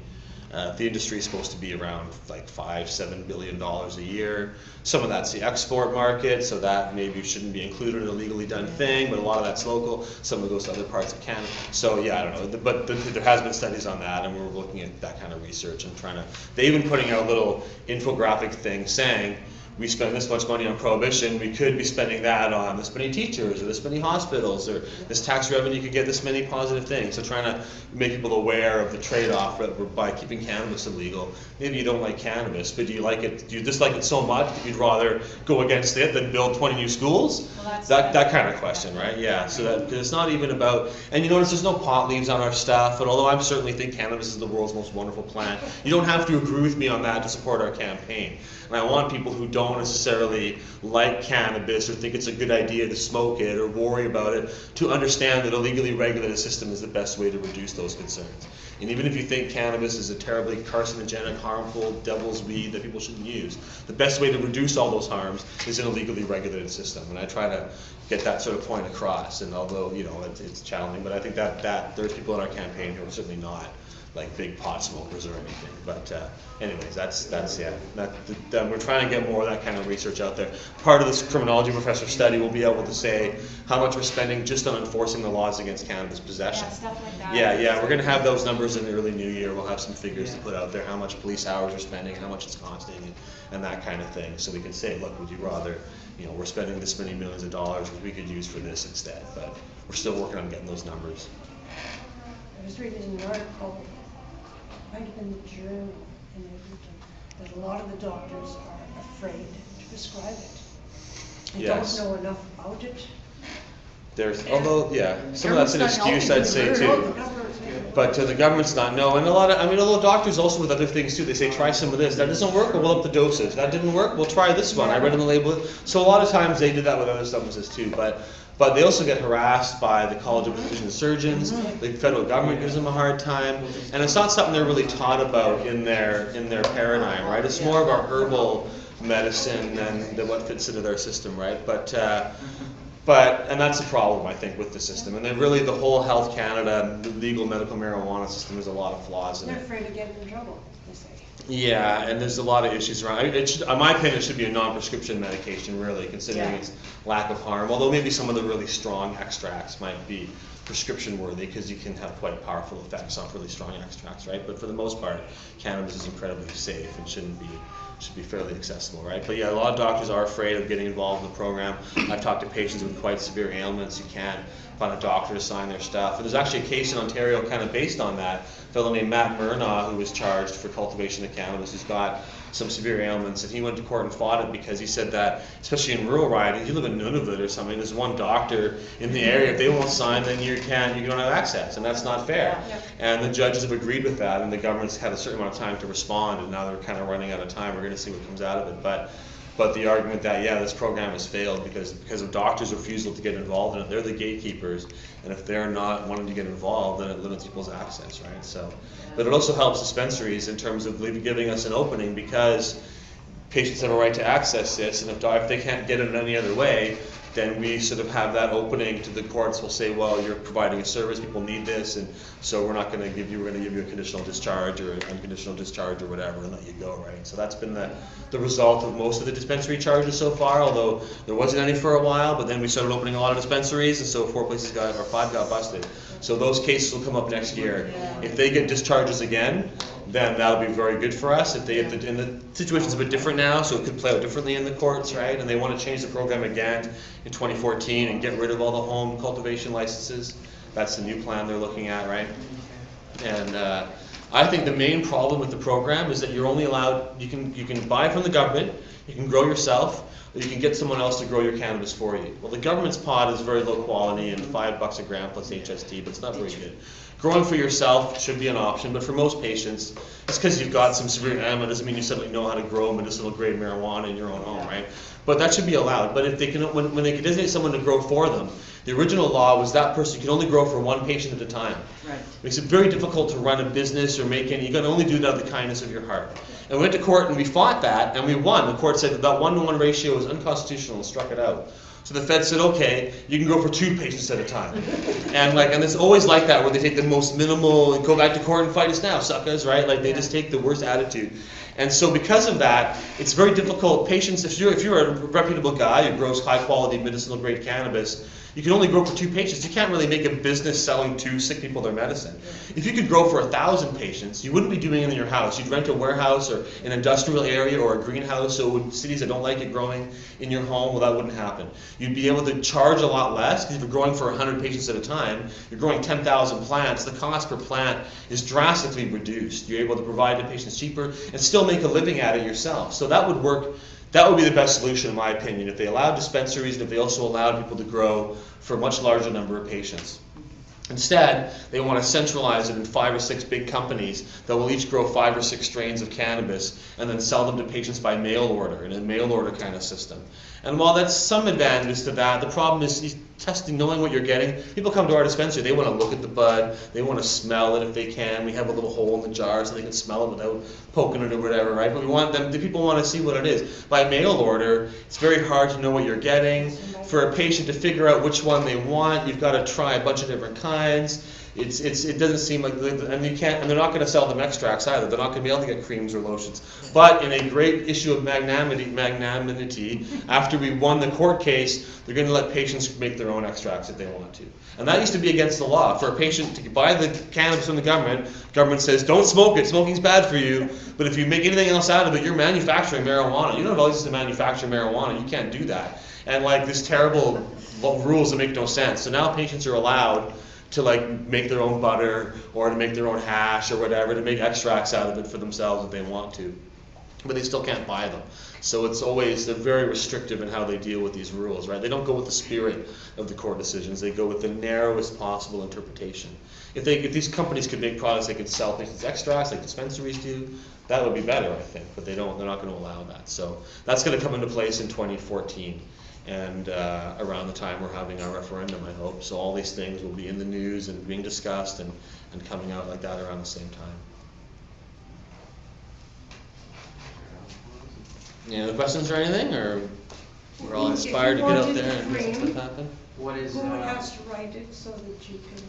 The industry is supposed to be around like $5-7 billion a year. Some of that's the export market, so that maybe shouldn't be included in a legally done thing, but a lot of that's local. Some of it goes to other parts of Canada. So yeah, I don't know, but there has been studies on that, and we're looking at that kind of research and trying to, they've been putting out a little infographic thing saying, we spend this much money on prohibition, we could be spending that on this many teachers or this many hospitals, or this tax revenue could get this many positive things. So trying to make people aware of the trade-off by keeping cannabis illegal. Maybe you don't like cannabis, but do you like it? Do you dislike it so much that you'd rather go against it than build 20 new schools? Well, that kind of question, right? Yeah. So that, because it's not even about, and you notice there's no pot leaves on our stuff. And although I certainly think cannabis is the world's most wonderful plant, you don't have to agree with me on that to support our campaign. And I want people who don't necessarily like cannabis or think it's a good idea to smoke it or worry about it to understand that a legally regulated system is the best way to reduce those concerns. And even if you think cannabis is a terribly carcinogenic, harmful, devil's weed that people shouldn't use, the best way to reduce all those harms is in a legally regulated system. And I try to get that sort of point across. And although, you know, it's challenging, but I think that there's people in our campaign who are certainly not like big pot smokers or anything. But anyways, that's yeah. We're trying to get more of that kind of research out there. Part of this criminology professor study will be able to say how much we're spending just on enforcing the laws against cannabis possession. Yeah, stuff like that. Yeah, we're going to have those numbers in the early new year. We'll have some figures to put out there, how much police hours we're spending, how much it's costing, and that kind of thing. So we can say, look, would you rather, you know, we're spending this many millions of dollars, which we could use for this instead. But we're still working on getting those numbers. I was reading an article, might have been the Journal in Edmonton, that a lot of the doctors are afraid to prescribe it. They don't know enough about it. There's, although, yeah, some of that's an excuse, I'd say too. But the government's not knowing. A lot of, although doctors also with other things too, they say try some of this. That doesn't work, we'll up the dosage. That didn't work, we'll try this one. I read on the label. So a lot of times they did that with other substances too. But they also get harassed by the College of Physician Surgeons. The federal government gives them a hard time, and it's not something they're really taught about in their paradigm, right? It's more of our herbal medicine than what fits into their system, right? But and that's the problem, I think, with the system. And then really the whole Health Canada, the legal medical marijuana system, there's a lot of flaws in They're it. afraid of getting in trouble, they say. Yeah, and there's a lot of issues around. It should, in my opinion, it should be a non-prescription medication, really, considering its lack of harm. Although maybe some of the really strong extracts might be prescription worthy, because you can have quite powerful effects on really strong extracts, right? But for the most part, cannabis is incredibly safe and should be fairly accessible, right? But yeah, a lot of doctors are afraid of getting involved in the program. I've talked to patients with quite severe ailments. You can't find a doctor to sign their stuff. And there's actually a case in Ontario kind of based on that. A fellow named Matt Murnaugh, who was charged for cultivation of cannabis, who's got some severe ailments, and he went to court and fought it because he said that, especially in rural ridings, you live in Nunavut or something, there's one doctor in the area, if they won't sign, then you don't have access, and that's not fair. Yeah. And the judges have agreed with that, and the government's had a certain amount of time to respond, and now they're kind of running out of time. We're going to see what comes out of it. But the argument that, yeah, this program has failed because of doctors' refusal to get involved in it. They're the gatekeepers, and if they're not wanting to get involved, then it limits people's access, right? So, but it also helps dispensaries in terms of giving us an opening, because patients have a right to access this, and if they can't get it in any other way, then we sort of have that opening to the courts will say, well, you're providing a service, people need this, and so we're not going to give you, we're going to give you a conditional discharge or an unconditional discharge or whatever and let you go, right? So that's been the result of most of the dispensary charges so far, although there wasn't any for a while, but then we started opening a lot of dispensaries, and so 5 got busted. So those cases will come up next year. If they get discharges again, then that'll be very good for us. And the situation's a bit different now, so it could play out differently in the courts, right? And they want to change the program again in 2014 and get rid of all the home cultivation licenses. That's the new plan they're looking at, right? And I think the main problem with the program is that you're only allowed, you can buy from the government, you can grow yourself, or you can get someone else to grow your cannabis for you. Well, the government's pot is very low quality and $5 a gram plus HST, but it's not very good. Growing for yourself should be an option, but for most patients, it's because you've got some severe ailment doesn't mean you suddenly know how to grow medicinal grade marijuana in your own home, right? But that should be allowed. But if they can, when they can designate someone to grow for them, the original law was that person can only grow for one patient at a time. Right. It makes it very difficult to run a business or make any, you can only do that out of the kindness of your heart. And we went to court and we fought that and we won. The court said that 1-to-1 ratio is unconstitutional and struck it out. So the Fed said, okay, you can grow for 2 patients at a time. And it's always like that, where they take the most minimal and go back to court and fight us now, suckers, right? Like they just take the worst attitude. And so because of that, it's very difficult. Patients, if you're a reputable guy who grows high quality medicinal grade cannabis, you can only grow for 2 patients. You can't really make a business selling 2 sick people their medicine. If you could grow for 1,000 patients, you wouldn't be doing it in your house. You'd rent a warehouse or an industrial area or a greenhouse. So cities that don't like it growing in your home, well, that wouldn't happen. You'd be able to charge a lot less, because if you're growing for 100 patients at a time, you're growing 10,000 plants. The cost per plant is drastically reduced. You're able to provide the patients cheaper and still make a living at it yourself. So that would work. That would be the best solution, in my opinion, if they allowed dispensaries and if they also allowed people to grow for a much larger number of patients. Instead, they want to centralize it in 5 or 6 big companies that will each grow 5 or 6 strains of cannabis and then sell them to patients by mail order, in a mail order kind of system. And while that's some advantages to that, the problem is testing, knowing what you're getting. People come to our dispensary, they want to look at the bud, they want to smell it if they can. We have a little hole in the jar so they can smell it without poking it or whatever, right? But we want them, the people want to see what it is. By mail order, it's very hard to know what you're getting. For a patient to figure out which one they want, you've got to try a bunch of different kinds. It doesn't seem like, and you can't, and they're not going to sell them extracts either. They're not going to be able to get creams or lotions. But in a great issue of magnanimity, after we won the court case, they're going to let patients make their own extracts if they want to. And that used to be against the law. For a patient to buy the cannabis from the government says, don't smoke it, smoking's bad for you, but if you make anything else out of it, you're manufacturing marijuana. You don't have a license to manufacture marijuana, you can't do that. And this terrible rules that make no sense. So now patients are allowed to make their own butter or to make their own hash or whatever, to make extracts out of it for themselves if they want to. But they still can't buy them. So they're very restrictive in how they deal with these rules, right? They don't go with the spirit of the court decisions. They go with the narrowest possible interpretation. If these companies could make products they could sell patients extracts like dispensaries do, that would be better, I think. But they're not going to allow that. So that's going to come into place in 2014. And around the time we're having our referendum, I hope. So all these things will be in the news and being discussed and coming out like that around the same time. Any other questions or anything? Or we're all If you inspired to get out wanted there and make Decrim, stuff happen. What is, who has to write it so that you can?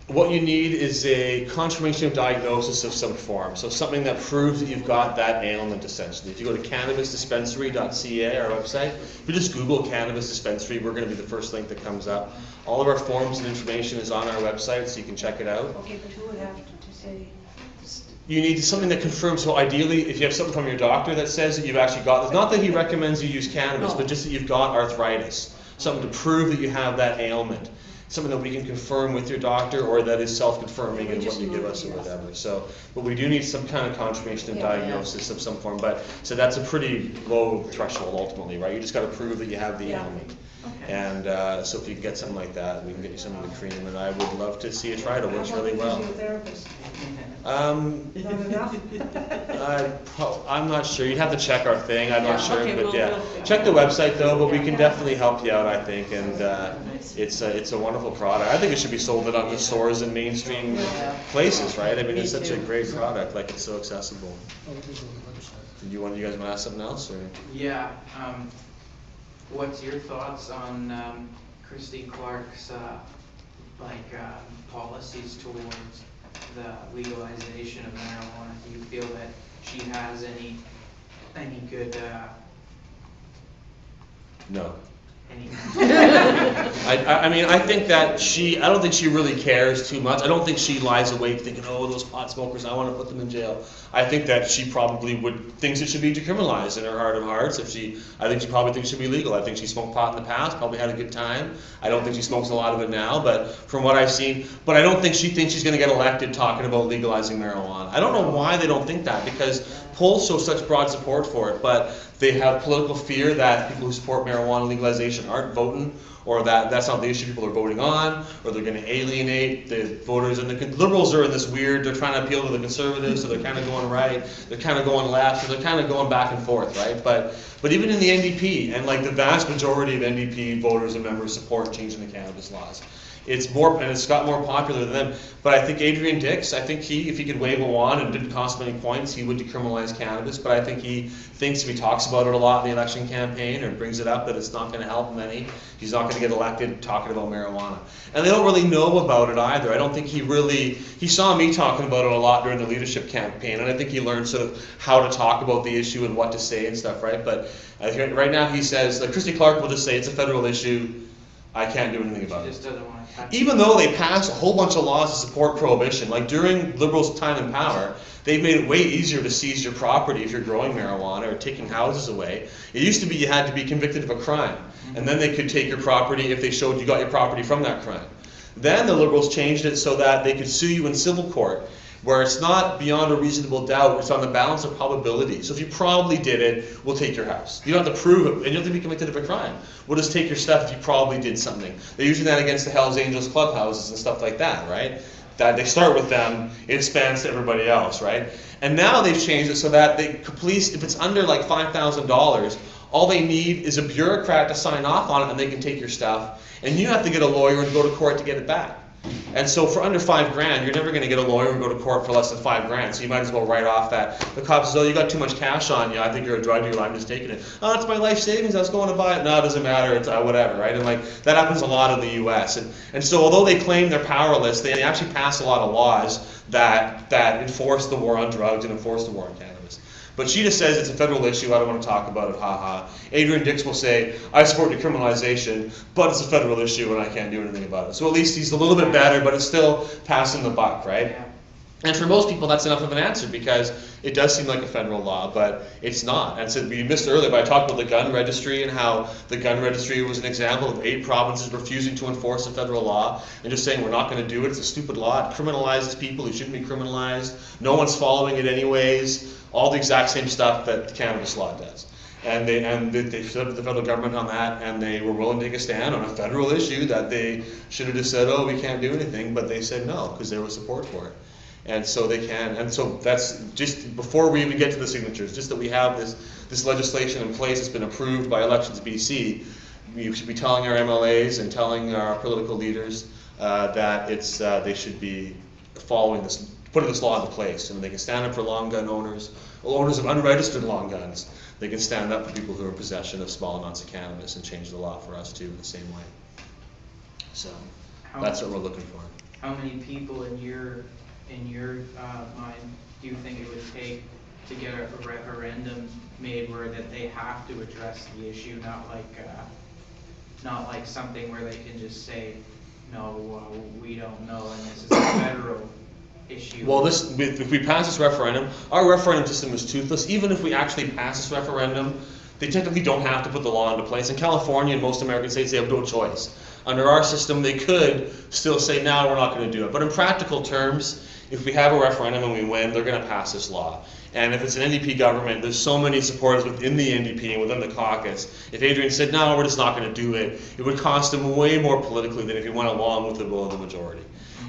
What you need is a confirmation of diagnosis of some form, so something that proves that you've got that ailment essentially. If you go to cannabisdispensary.ca, our website, if you just Google cannabis dispensary, we're going to be the first link that comes up. All of our forms and information is on our website, so you can check it out. Okay, but who would have to say? You need something that confirms, so ideally, if you have something from your doctor that says that you've actually got this, not that he recommends you use cannabis, but just that you've got arthritis, something to prove that you have that ailment. Something that we can confirm with your doctor or that is self-confirming in what you give us or whatever. So, but we do need some kind of confirmation of diagnosis of some form, but, so that's a pretty low threshold ultimately, right? You just gotta prove that you have the ailment. okay. And so if you can get something like that, we can get you some of the cream, and I would love to see you try it, it works really well. Physiotherapist? Um, Not enough? I'm not sure, you'd have to check our thing, I'm not Yeah, sure, okay, but we'll- yeah. we'll- Check the website though, but we can Yeah. definitely help you out, I think, and it's a wonderful product. I think it should be sold at other stores and mainstream places, right? I mean, it's such a great product, like it's so accessible. Did you guys want to ask something else, or? Yeah, what's your thoughts on Christy Clark's, policies towards the legalization of marijuana? Do you feel that she has any good, No. any? I mean, I think that I don't think she really cares too much. I don't think she lies awake thinking, oh, those pot smokers, I want to put them in jail. I think that she probably thinks it should be decriminalized in her heart of hearts. I think she probably thinks it should be legal. I think she smoked pot in the past, probably had a good time. I don't think she smokes a lot of it now, but from what I've seen, but I don't think she thinks she's going to get elected talking about legalizing marijuana. I don't know why they don't think that, because polls show such broad support for it, but they have political fear that people who support marijuana legalization aren't voting, or that's not the issue people are voting on, or they're going to alienate the voters. And the liberals are in this weird, they're trying to appeal to the conservatives, so they're kind of going right, they're kind of going left, so they're kind of going back and forth, right? But even in the NDP, and like the vast majority of NDP voters and members support changing the cannabis laws. It's got more popular than them. But I think Adrian Dix, if he could wave a wand and didn't cost many points, he would decriminalize cannabis. But I think he thinks, if he talks about it a lot in the election campaign or brings it up, that it's not going to help him any. He's not going to get elected talking about marijuana. And they don't really know about it either. I don't think he saw me talking about it a lot during the leadership campaign, and I think he learned sort of how to talk about the issue and what to say and stuff, right? But right now he says, like Christy Clark will just say it's a federal issue, I can't do anything about She it. just doesn't want to touch it. Even though they passed a whole bunch of laws to support prohibition, like during Liberals' time in power, they made it way easier to seize your property if you're growing marijuana or taking houses away. It used to be you had to be convicted of a crime, and then they could take your property if they showed you got your property from that crime. Then the Liberals changed it so that they could sue you in civil court, where it's not beyond a reasonable doubt, it's on the balance of probability. So if you probably did it, we'll take your house. You don't have to prove it, and you don't have to be convicted of a crime. We'll just take your stuff if you probably did something. They're using that against the Hells Angels clubhouses and stuff like that, right? That they start with them, it spans to everybody else, right? And now they've changed it so that the police, if it's under like $5,000, all they need is a bureaucrat to sign off on it, and they can take your stuff. And you have to get a lawyer and go to court to get it back. And so for under $5,000, you're never going to get a lawyer and go to court for less than $5,000. So you might as well write off that. The cop says, oh, you got too much cash on you. I think you're a drug dealer. I'm just taking it. Oh, it's my life savings. I was going to buy it. No, it doesn't matter. It's whatever, right? And like that happens a lot in the U.S. And so although they claim they're powerless, they actually pass a lot of laws that enforce the war on drugs and enforce the war on cannabis. But she just says it's a federal issue, I don't want to talk about it, haha. Adrian Dix will say, I support decriminalization, but it's a federal issue and I can't do anything about it. So at least he's a little bit better, but it's still passing the buck, right? Yeah. And for most people that's enough of an answer, because it does seem like a federal law, but it's not. And so we missed earlier, but I talked about the gun registry and how the gun registry was an example of 8 provinces refusing to enforce a federal law and just saying we're not going to do it, it's a stupid law, it criminalizes people who shouldn't be criminalized, no one's following it anyways, all the exact same stuff that the cannabis law does. And they stood with the federal government on that, and they were willing to take a stand on a federal issue that they should have just said, oh, we can't do anything, but they said no, because there was support for it. And so they can, and so that's just, before we even get to the signatures, just that we have this legislation in place that's been approved by Elections BC, we should be telling our MLAs and telling our political leaders that they should be following this, putting this law into place, and they can stand up for long gun owners, or owners of unregistered long guns. They can stand up for people who are in possession of small amounts of cannabis and change the law for us too in the same way. So that's what we're looking for. How many people in your mind do you think it would take to get a referendum made where that they have to address the issue, not like something where they can just say, no, we don't know, and this is a federal issue? Well, if we pass this referendum, our referendum system is toothless. Even if we actually pass this referendum, they technically don't have to put the law into place. In California and most American states, they have no choice. Under our system, they could still say, no, we're not going to do it. But in practical terms, if we have a referendum and we win, they're going to pass this law. And if it's an NDP government, there's so many supporters within the NDP and within the caucus. If Adrian said, no, we're just not going to do it, it would cost him way more politically than if he went along with the will of the majority.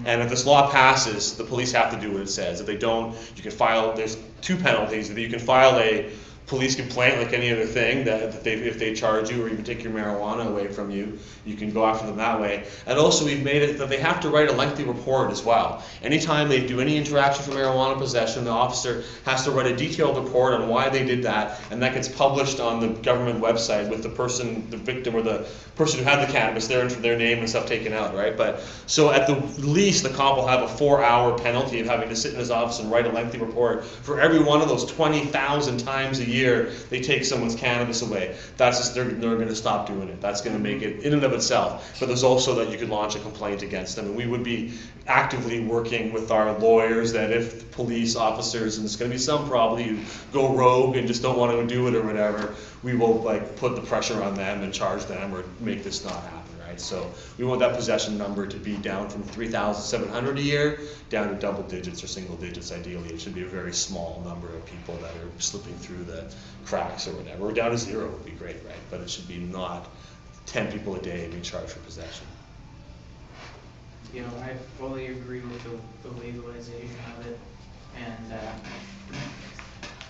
And if this law passes, the police have to do what it says. If they don't, you can file, there's 2 penalties. Either you can file a police complaint like any other thing, that if they charge you or even take your marijuana away from you, you can go after them that way. And also we've made it that they have to write a lengthy report as well. Anytime they do any interaction for marijuana possession, the officer has to write a detailed report on why they did that, and that gets published on the government website with the person, the victim or the person who had the cannabis there and for their name and stuff taken out, right? But so at the least the cop will have a 4-hour penalty of having to sit in his office and write a lengthy report for every one of those 20,000 times a year they take someone's cannabis away. That's just, they're going to stop doing it. That's going to make it in and of itself. But there's also that you could launch a complaint against them, and we would be actively working with our lawyers that if police officers, and there's going to be some probably who go rogue and just don't want to do it or whatever, we will like put the pressure on them and charge them or make this not happen. Right? So we want that possession number to be down from 3,700 a year down to double digits or single digits ideally. It should be a very small number of people that are slipping through the cracks or whatever. Or down to 0 would be great, right? But it should be not 10 people a day being charged for possession. You know, I fully agree with the legalization of it, and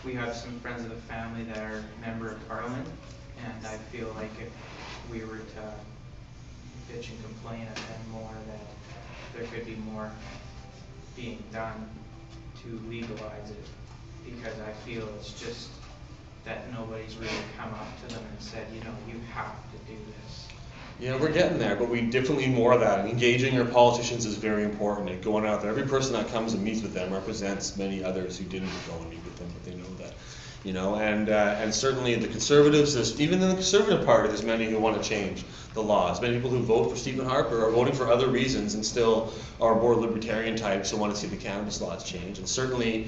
we have some friends of the family that are member of parliament, and I feel like if we were to bitch and complain at them more, that there could be more being done to legalize it, because I feel it's just that nobody's really come up to them and said, you know, you have to do this. Yeah, we're getting there, but we definitely need more of that. And engaging your politicians is very important. And going out there, every person that comes and meets with them represents many others who didn't go and meet with them, but they know that. You know, and certainly the Conservatives, even in the Conservative Party, there's many who want to change the laws. Many people who vote for Stephen Harper are voting for other reasons and still are more libertarian types who want to see the cannabis laws change. And certainly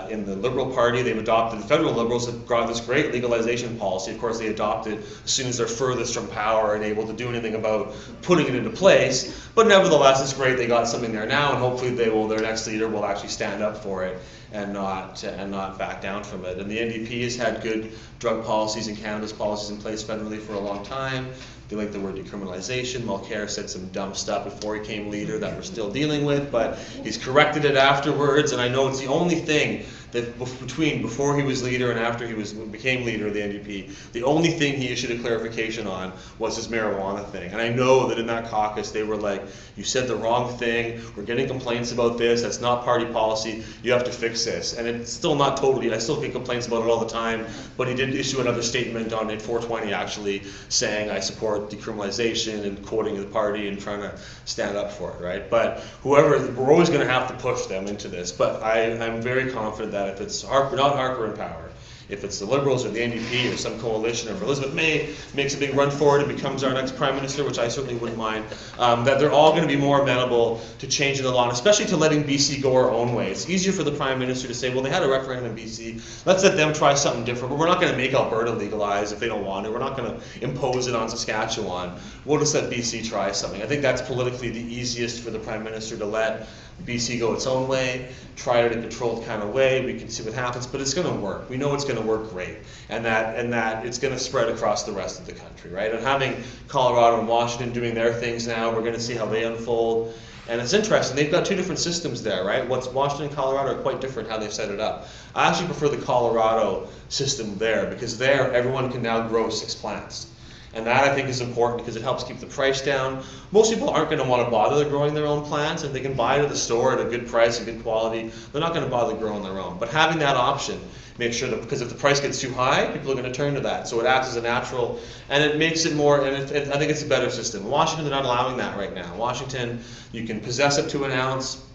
in the Liberal Party, they've adopted, the federal Liberals have got this great legalization policy. Of course, they adopt it as soon as they're furthest from power and able to do anything about putting it into place. But nevertheless, it's great they got something there now, and hopefully they will, their next leader will actually stand up for it and not back down from it. And the NDP has had good drug policies and cannabis policies in place federally for a long time. They like the word decriminalization. Mulcair said some dumb stuff before he came leader that we're still dealing with, but he's corrected it afterwards, and I know it's the only thing that between before he was leader and after he became leader of the NDP, the only thing he issued a clarification on was his marijuana thing. And I know that in that caucus they were like, you said the wrong thing, we're getting complaints about this, that's not party policy, you have to fix this. And it's still not totally, I still get complaints about it all the time, but he did issue another statement on it, 420 actually, saying I support decriminalization and quoting the party and trying to stand up for it, right? But whoever, we're always going to have to push them into this, but I'm very confident that if it's Harper, not Harper in power, if it's the Liberals or the NDP or some coalition, or if Elizabeth May makes a big run for it and becomes our next Prime Minister, which I certainly wouldn't mind, that they're all going to be more amenable to changing the law, and especially to letting BC go our own way. It's easier for the Prime Minister to say, well, they had a referendum in BC, let's let them try something different, but we're not going to make Alberta legalize if they don't want it, we're not going to impose it on Saskatchewan, we'll just let BC try something. I think that's politically the easiest for the Prime Minister, to let BC go its own way, try it in a controlled kind of way, we can see what happens, but it's going to work. We know it's going to work great, and that it's going to spread across the rest of the country, right? And having Colorado and Washington doing their things now, we're going to see how they unfold. And it's interesting, they've got two different systems there, right? Washington and Colorado are quite different how they've set it up. I actually prefer the Colorado system there, because there everyone can now grow 6 plants. And that I think is important because it helps keep the price down. Most people aren't going to want to bother growing their own plants. If they can buy it at the store at a good price, a good quality, they're not going to bother growing their own. But having that option makes sure that, because if the price gets too high, people are going to turn to that. So it acts as a natural, and it makes it more, and I think it's a better system. Washington, they're not allowing that right now. Washington, you can possess up to an ounce.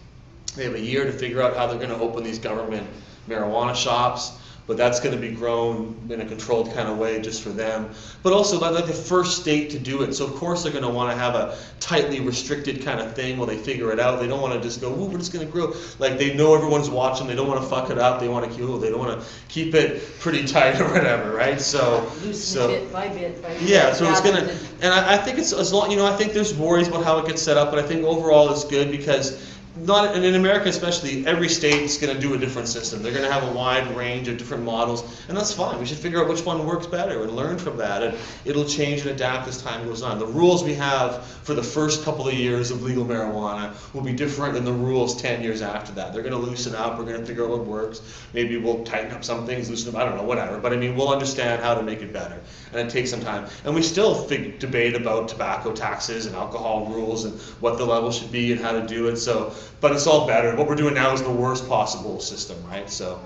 They have a year to figure out how they're going to open these government marijuana shops. But that's going to be grown in a controlled kind of way just for them. But also, they're like the first state to do it. So, of course, they're going to want to have a tightly restricted kind of thing while they figure it out. They don't want to just go, ooh, we're just going to grow. Like, they know everyone's watching. They don't want to fuck it up. They want to keep it pretty tight or whatever, right? Loosen bit by bit. Yeah, so it's going to, and I think it's, as long, I think there's worries about how it gets set up, but I think overall it's good because and in America especially, every state's going to do a different system. They're going to have a wide range of different models, and that's fine. We should figure out which one works better and learn from that, and it'll change and adapt as time goes on. The rules we have for the first couple of years of legal marijuana will be different than the rules 10 years after that. They're going to loosen up. We're going to figure out what works. Maybe we'll tighten up some things, loosen up, I don't know, whatever. But I mean, we'll understand how to make it better, and it takes some time. And we still debate about tobacco taxes and alcohol rules and what the level should be and how to do it. So, but it's all better. What we're doing now is the worst possible system, right? So,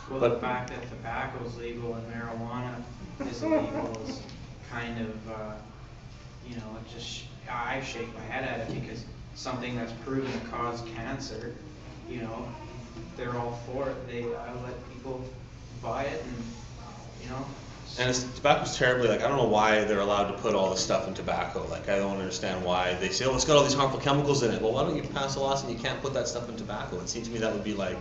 well, the fact that tobacco is legal and marijuana is illegal is kind of, it just, I shake my head at it because something that's proven to cause cancer, they're all for it. I let people buy it and, And tobacco's terribly, I don't know why they're allowed to put all this stuff in tobacco. I don't understand why they say, oh, it's got all these harmful chemicals in it. Well, why don't you pass a law saying you can't put that stuff in tobacco? It seems to me that would be a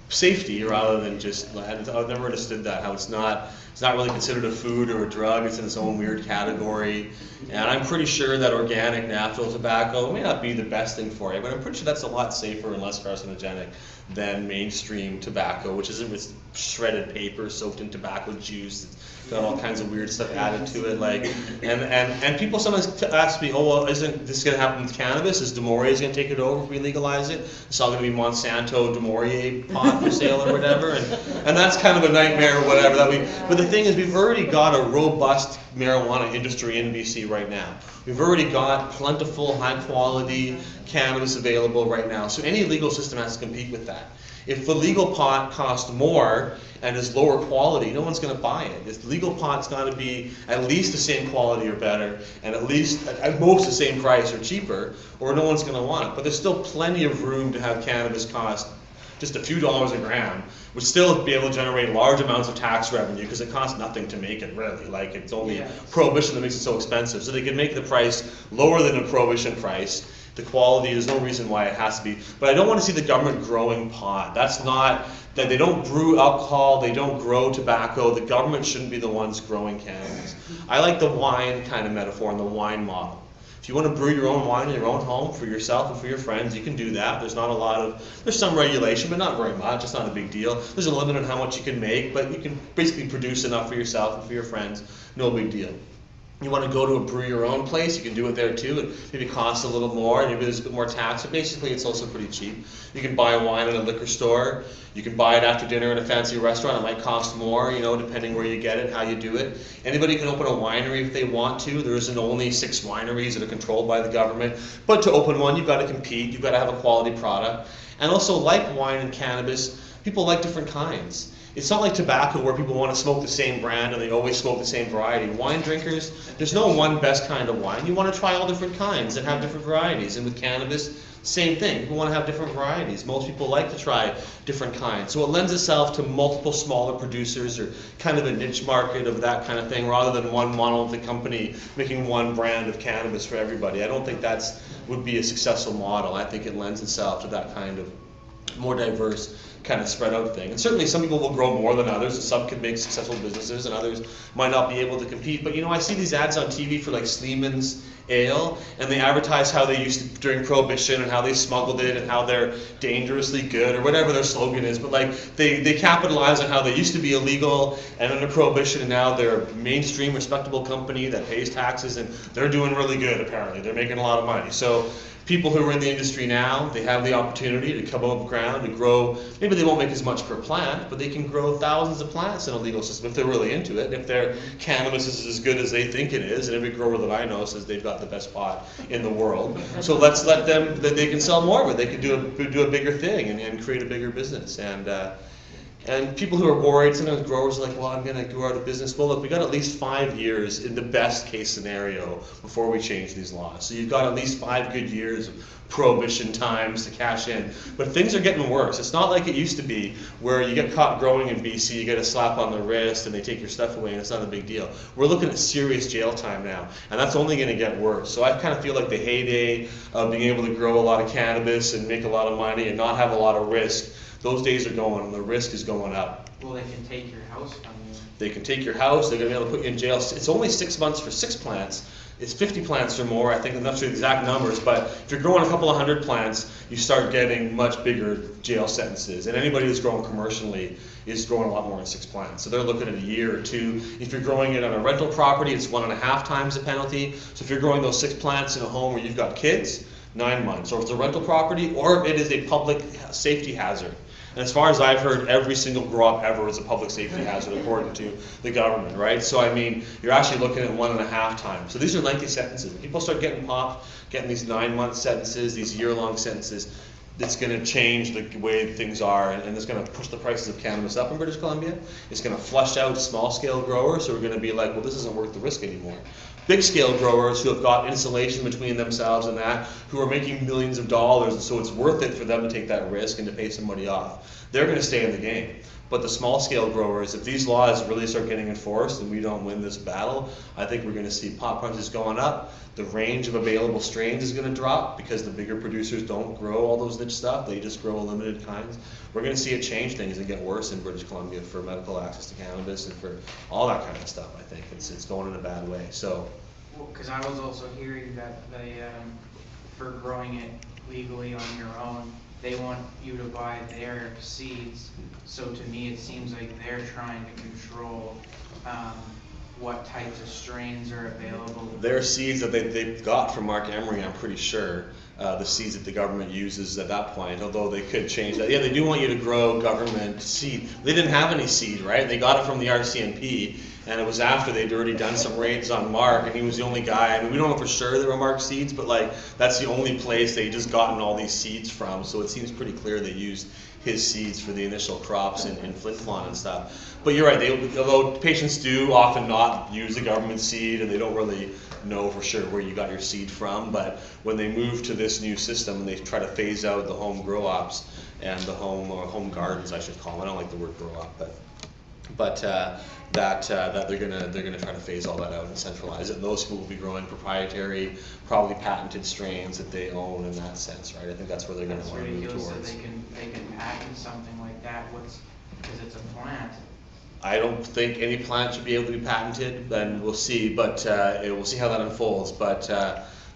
safety rather than just, I've never understood that, how it's not really considered a food or a drug. It's in its own weird category. And I'm pretty sure that organic natural tobacco may not be the best thing for you, but I'm pretty sure that's a lot safer and less carcinogenic than mainstream tobacco, which isn't with shredded paper soaked in tobacco juice. It's got all kinds of weird stuff added to it. And people sometimes ask me, oh, well, isn't this going to happen with cannabis? Is DeMaurier going to take it over if we legalize it? It's all going to be Monsanto DeMaurier pot for sale or whatever. And that's kind of a nightmare or whatever. But the thing is, we've already got a robust marijuana industry in BC right now. We've already got plentiful, high-quality cannabis available right now. So any legal system has to compete with that. If the legal pot costs more and is lower quality, no one's going to buy it. This legal pot's got to be at least the same quality or better, and at most the same price or cheaper, or no one's going to want it. But there's still plenty of room to have cannabis cost just a few dollars a gram, would still be able to generate large amounts of tax revenue because it costs nothing to make it, really. It's only prohibition that makes it so expensive. So they can make the price lower than a prohibition price. The quality, there's no reason why it has to be. But I don't want to see the government growing pot. That's not, that they don't brew alcohol, they don't grow tobacco. The government shouldn't be the ones growing cannabis. I like the wine kind of metaphor and the wine model. If you want to brew your own wine in your own home for yourself and for your friends, you can do that. There's some regulation, but not very much. It's not a big deal. There's a limit on how much you can make, but you can basically produce enough for yourself and for your friends. No big deal. You want to go to a brew your own place, you can do it there too. It maybe costs a little more, and maybe there's a bit more tax, but basically it's also pretty cheap. You can buy wine at a liquor store. You can buy it after dinner in a fancy restaurant. It might cost more, depending where you get it, how you do it. Anybody can open a winery if they want to. There isn't only 6 wineries that are controlled by the government. But to open one, you've got to compete. You've got to have a quality product. And also, like wine and cannabis, people like different kinds. It's not like tobacco where people want to smoke the same brand and they always smoke the same variety. Wine drinkers, there's no one best kind of wine. You want to try all different kinds and have different varieties. And with cannabis, same thing. People want to have different varieties. Most people like to try different kinds. So it lends itself to multiple smaller producers or kind of a niche market of that kind of thing rather than one monolithic company making one brand of cannabis for everybody. I don't think would be a successful model. I think it lends itself to that kind of more diverse kind of spread out thing. And certainly some people will grow more than others, and some can make successful businesses, and others might not be able to compete. But I see these ads on TV for Sleeman's ale, and they advertise how they used to during Prohibition and how they smuggled it and how they're dangerously good or whatever their slogan is. But like they capitalize on how they used to be illegal and under Prohibition, and now they're a mainstream, respectable company that pays taxes, and they're doing really good. Apparently, they're making a lot of money. So people who are in the industry now, they have the opportunity to come above ground and grow. Maybe they won't make as much per plant, but they can grow thousands of plants in a legal system if they're really into it. And if their cannabis is as good as they think it is, and every grower that I know says they've got the best pot in the world. So let's let them, that they can sell more of it. They can do a bigger thing and create a bigger business. And people who are worried, sometimes growers are like, well, I'm going to go out of business. Well, look, we got at least 5 years in the best case scenario before we change these laws. So you've got at least 5 good years of Prohibition times to cash in. But things are getting worse. It's not like it used to be where you get caught growing in BC, you get a slap on the wrist and they take your stuff away and it's not a big deal. We're looking at serious jail time now, and that's only going to get worse. So I kind of feel like the heyday of being able to grow a lot of cannabis and make a lot of money and not have a lot of risk, those days are going, and the risk is going up. Well, they can take your house from you. They can take your house, they're going to be able to put you in jail. It's only 6 months for 6 plants. It's 50 plants or more, I think. I'm not sure the exact numbers, but if you're growing a couple of hundred plants, you start getting much bigger jail sentences. And anybody that's growing commercially is growing a lot more than 6 plants. So they're looking at a year or 2. If you're growing it on a rental property, it's 1.5 times the penalty. So if you're growing those 6 plants in a home where you've got kids, 9 months. Or if it's a rental property, or if it is a public safety hazard. And as far as I've heard, every single grow up ever is a public safety hazard according to the government, right? So I mean, you're actually looking at 1.5 times. So these are lengthy sentences. When people start getting popped, getting these 9-month sentences, these year-long sentences, it's going to change the way things are, and it's going to push the prices of cannabis up in British Columbia. It's going to flush out small-scale growers who are going to be like, well, this isn't worth the risk anymore. Big-scale growers who have got insulation between themselves and that, who are making millions of dollars, and so it's worth it for them to take that risk and to pay somebody off. They're going to stay in the game. But the small-scale growers, if these laws really start getting enforced and we don't win this battle, I think we're going to see pot prices going up. The range of available strains is going to drop because the bigger producers don't grow all those niche stuff. They just grow limited kinds. We're going to see it change things and get worse in British Columbia for medical access to cannabis and for all that kind of stuff. I think it's going in a bad way. So, Well, because I was also hearing that they, for growing it legally on your own, they want you to buy their seeds. So to me, it seems like they're trying to control what types of strains are available. their seeds that they've got from Mark Emery, I'm pretty sure, the seeds that the government uses at that point, although they could change that. Yeah, they do want you to grow government seed. They didn't have any seed, right? They got it from the RCMP, and it was after they'd already done some raids on Mark, and he was the only guy. I mean, we don't know for sure they were Mark seeds, but like that's the only place they just gotten all these seeds from, so it seems pretty clear they used his seeds for the initial crops in Flin Flon and stuff. But you're right, although patients do often not use the government seed and they don't really know for sure where you got your seed from, but when they move to this new system and they try to phase out the home grow ops and the home gardens, I should call them. I don't like the word grow op, but that they're gonna try to phase all that out and centralize it. And those people will be growing proprietary, probably patented strains that they own in that sense, right? I think that's where they're gonna want to move towards. That's ridiculous that they can patent something like that. Because it's a plant. I don't think any plant should be able to be patented, and we'll see. But we'll see how that unfolds. But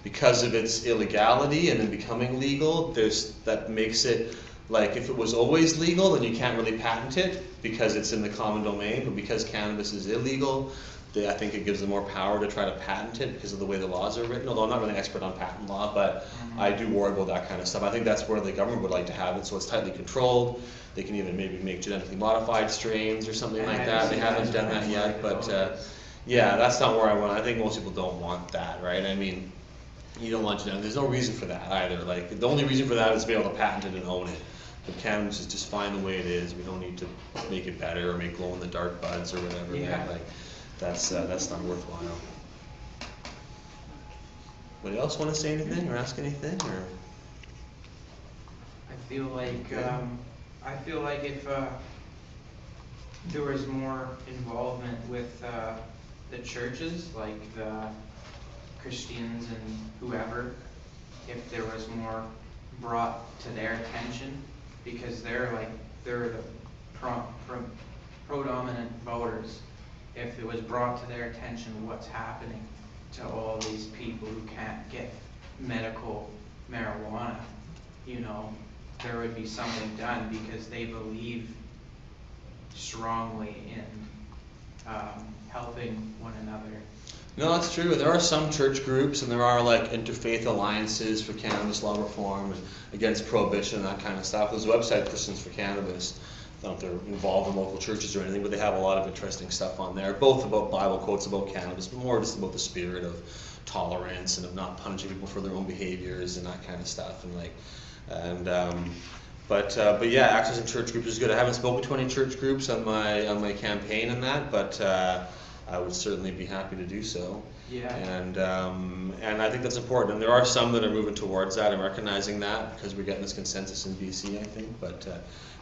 because of its illegality and then becoming legal, that makes it. Like if it was always legal, then you can't really patent it because it's in the common domain. But because cannabis is illegal, I think it gives them more power to try to patent it because of the way the laws are written. Although I'm not really an expert on patent law, but I do worry about that kind of stuff. I think that's where the government would like to have it, so it's tightly controlled. They can even maybe make genetically modified strains or something like that. They haven't done that yet, but yeah, that's not where I want. I think most people don't want that, right? I mean, you don't want genetic. There's no reason for that either. Like the only reason for that is to be able to patent it and own it. But cannabis is just fine the way it is. We don't need to make it better or make glow in the dark buds or whatever. Yeah. Like that's not worthwhile. Anybody else want to say anything or ask anything or? I feel like if there was more involvement with the churches, like the Christians and whoever, if there was more brought to their attention, because they're the predominant voters. If it was brought to their attention what's happening, to all these people who can't get medical marijuana, you know, there would be something done because they believe strongly in helping one another. No, that's true. There are some church groups, and there are like interfaith alliances for cannabis law reform and against prohibition and that kind of stuff. There's a website, Christians for Cannabis. I don't know if they're involved in local churches or anything, but they have a lot of interesting stuff on there, both about Bible quotes about cannabis, but more just about the spirit of tolerance and of not punishing people for their own behaviors and that kind of stuff. But yeah, access in church groups is good. I haven't spoken to any church groups on my campaign and that, but I would certainly be happy to do so. Yeah. And I think that's important. And there are some that are moving towards that and recognizing that because we're getting this consensus in BC, I think. But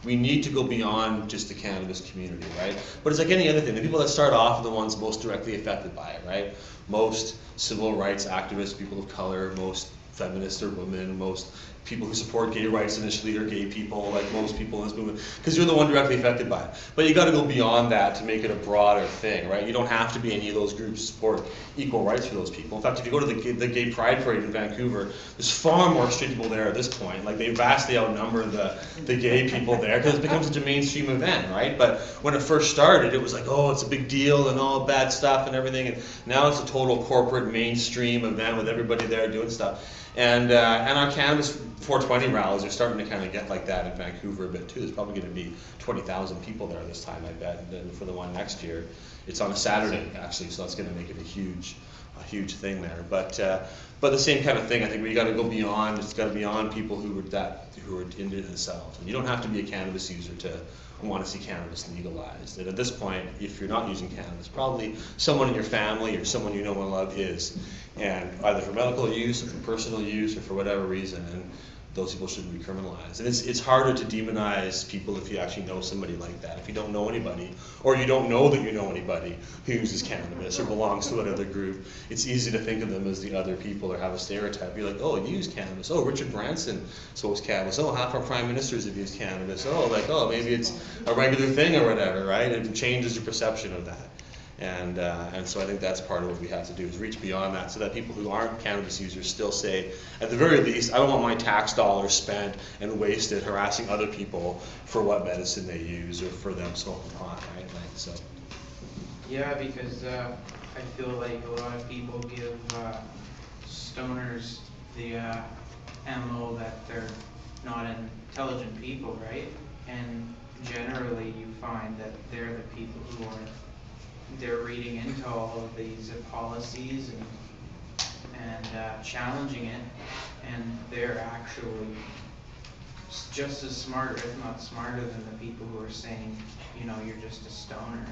we need to go beyond just the cannabis community, right? But it's like any other thing. The people that start off are the ones most directly affected by it, right? Most civil rights activists, people of color, most feminists are women, most people who support gay rights initially are gay people, like most people in this movement, because you're the one directly affected by it. But you got to go beyond that to make it a broader thing, right? You don't have to be any of those groups to support equal rights for those people. In fact, if you go to the gay pride parade in Vancouver, there's far more straight people there at this point. Like, they vastly outnumber the gay people there because it becomes such a mainstream event, right? But when it first started, it was like, oh, it's a big deal and all bad stuff and everything, and now it's a total corporate mainstream event with everybody there doing stuff. And our Cannabis 420 rallies are starting to kind of get like that in Vancouver a bit too. There's probably going to be 20,000 people there this time, I bet. And then for the one next year, it's on a Saturday actually, so that's going to make it a huge thing there. But the same kind of thing, I think we got to go beyond. It's got to be beyond people who are into themselves. And you don't have to be a cannabis user to want to see cannabis legalized. And at this point, if you're not using cannabis, probably someone in your family or someone you know and love is, and either for medical use or for personal use or for whatever reason, and those people shouldn't be criminalized. And it's harder to demonize people if you actually know somebody like that. If you don't know anybody, or you don't know that you know anybody who uses cannabis or belongs to another group, it's easy to think of them as the other people or have a stereotype. You're like, oh, you use cannabis. Oh, Richard Branson smokes cannabis. Oh, half our prime ministers have used cannabis. Oh, maybe it's a regular thing or whatever, right? It changes your perception of that. And so I think that's part of what we have to do, is reach beyond that so that people who aren't cannabis users still say, at the very least, I don't want my tax dollars spent and wasted harassing other people for what medicine they use or for them smoking pot, right? Like, so. Yeah, because I feel like a lot of people give stoners the MO that they're not intelligent people, right? And generally you find that they're the people who they're reading into all of these policies and challenging it, and they're actually just as smart, if not smarter, than the people who are saying, you know, you're just a stoner.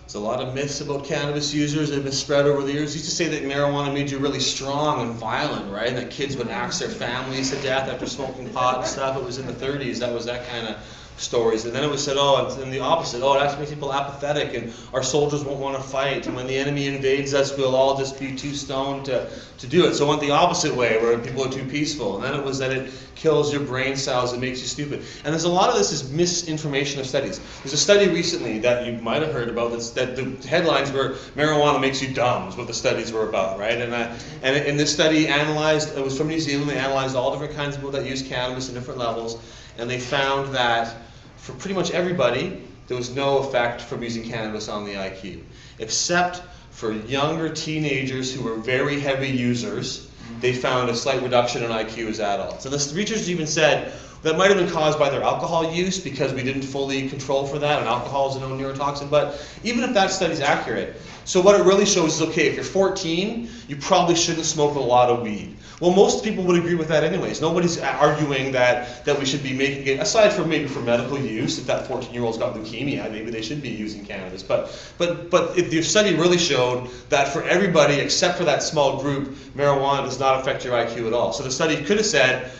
There's a lot of myths about cannabis users that have been spread over the years. Used to say that marijuana made you really strong and violent, right? And that kids would axe their families to death after smoking pot and stuff. It was in the 30s. That was that kind of stories. And then it was said, and the opposite, it actually makes people apathetic and our soldiers won't want to fight. And when the enemy invades us, we'll all just be too stoned to do it. So it went the opposite way, where people are too peaceful. And then it was that it kills your brain cells, it makes you stupid. And there's a lot of this is misinformation of studies. There's a study recently that you might have heard about that the headlines were, marijuana makes you dumb, is what the studies were about, right? And this study analyzed, it was from New Zealand, they analyzed all different kinds of people that use cannabis at different levels, and they found that for pretty much everybody, there was no effect from using cannabis on the IQ, except for younger teenagers who were very heavy users. They found a slight reduction in IQ as adults. And the researchers even said that might have been caused by their alcohol use, because we didn't fully control for that, and alcohol is a known neurotoxin. But even if that study's accurate, so what it really shows is, okay, if you're 14, you probably shouldn't smoke a lot of weed. Well, most people would agree with that anyways. Nobody's arguing that we should be making it, aside from maybe for medical use, if that 14-year-old's got leukemia, maybe they should be using cannabis. But if the study really showed that for everybody except for that small group, marijuana does not affect your IQ at all. So the study could have said,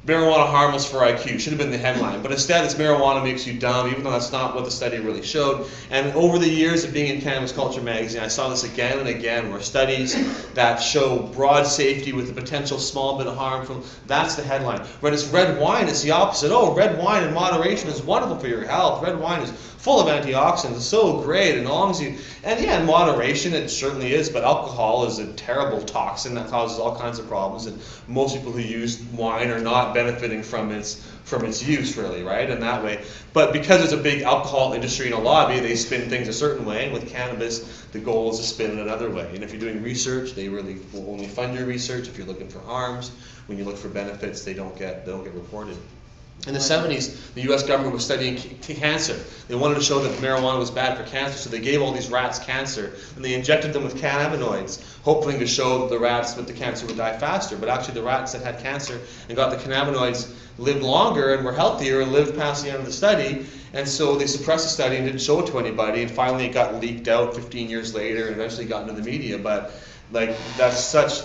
marijuana harmless for IQ, should have been the headline, but instead it's marijuana makes you dumb, even though that's not what the study really showed. And over the years of being in Cannabis Culture Magazine, I saw this again and again, where studies that show broad safety with the potential small bit of harm from, that's the headline. Whereas red wine is the opposite. Oh, red wine in moderation is wonderful for your health. Red wine is full of antioxidants, it's so great, and as long as you, and yeah, in moderation it certainly is, but alcohol is a terrible toxin that causes all kinds of problems, and most people who use wine are not benefiting from its use, really, right, in that way. But because there's a big alcohol industry and a lobby, they spin things a certain way, and with cannabis, the goal is to spin it another way. And if you're doing research, they really will only fund your research. If you're looking for harms, when you look for benefits, they don't get reported. In the 70s, the US government was studying cancer. They wanted to show that marijuana was bad for cancer, so they gave all these rats cancer, and they injected them with cannabinoids, hoping to show that the rats with the cancer would die faster. But actually the rats that had cancer and got the cannabinoids lived longer and were healthier and lived past the end of the study, and so they suppressed the study and didn't show it to anybody, and finally it got leaked out 15 years later and eventually got into the media. But like, that's such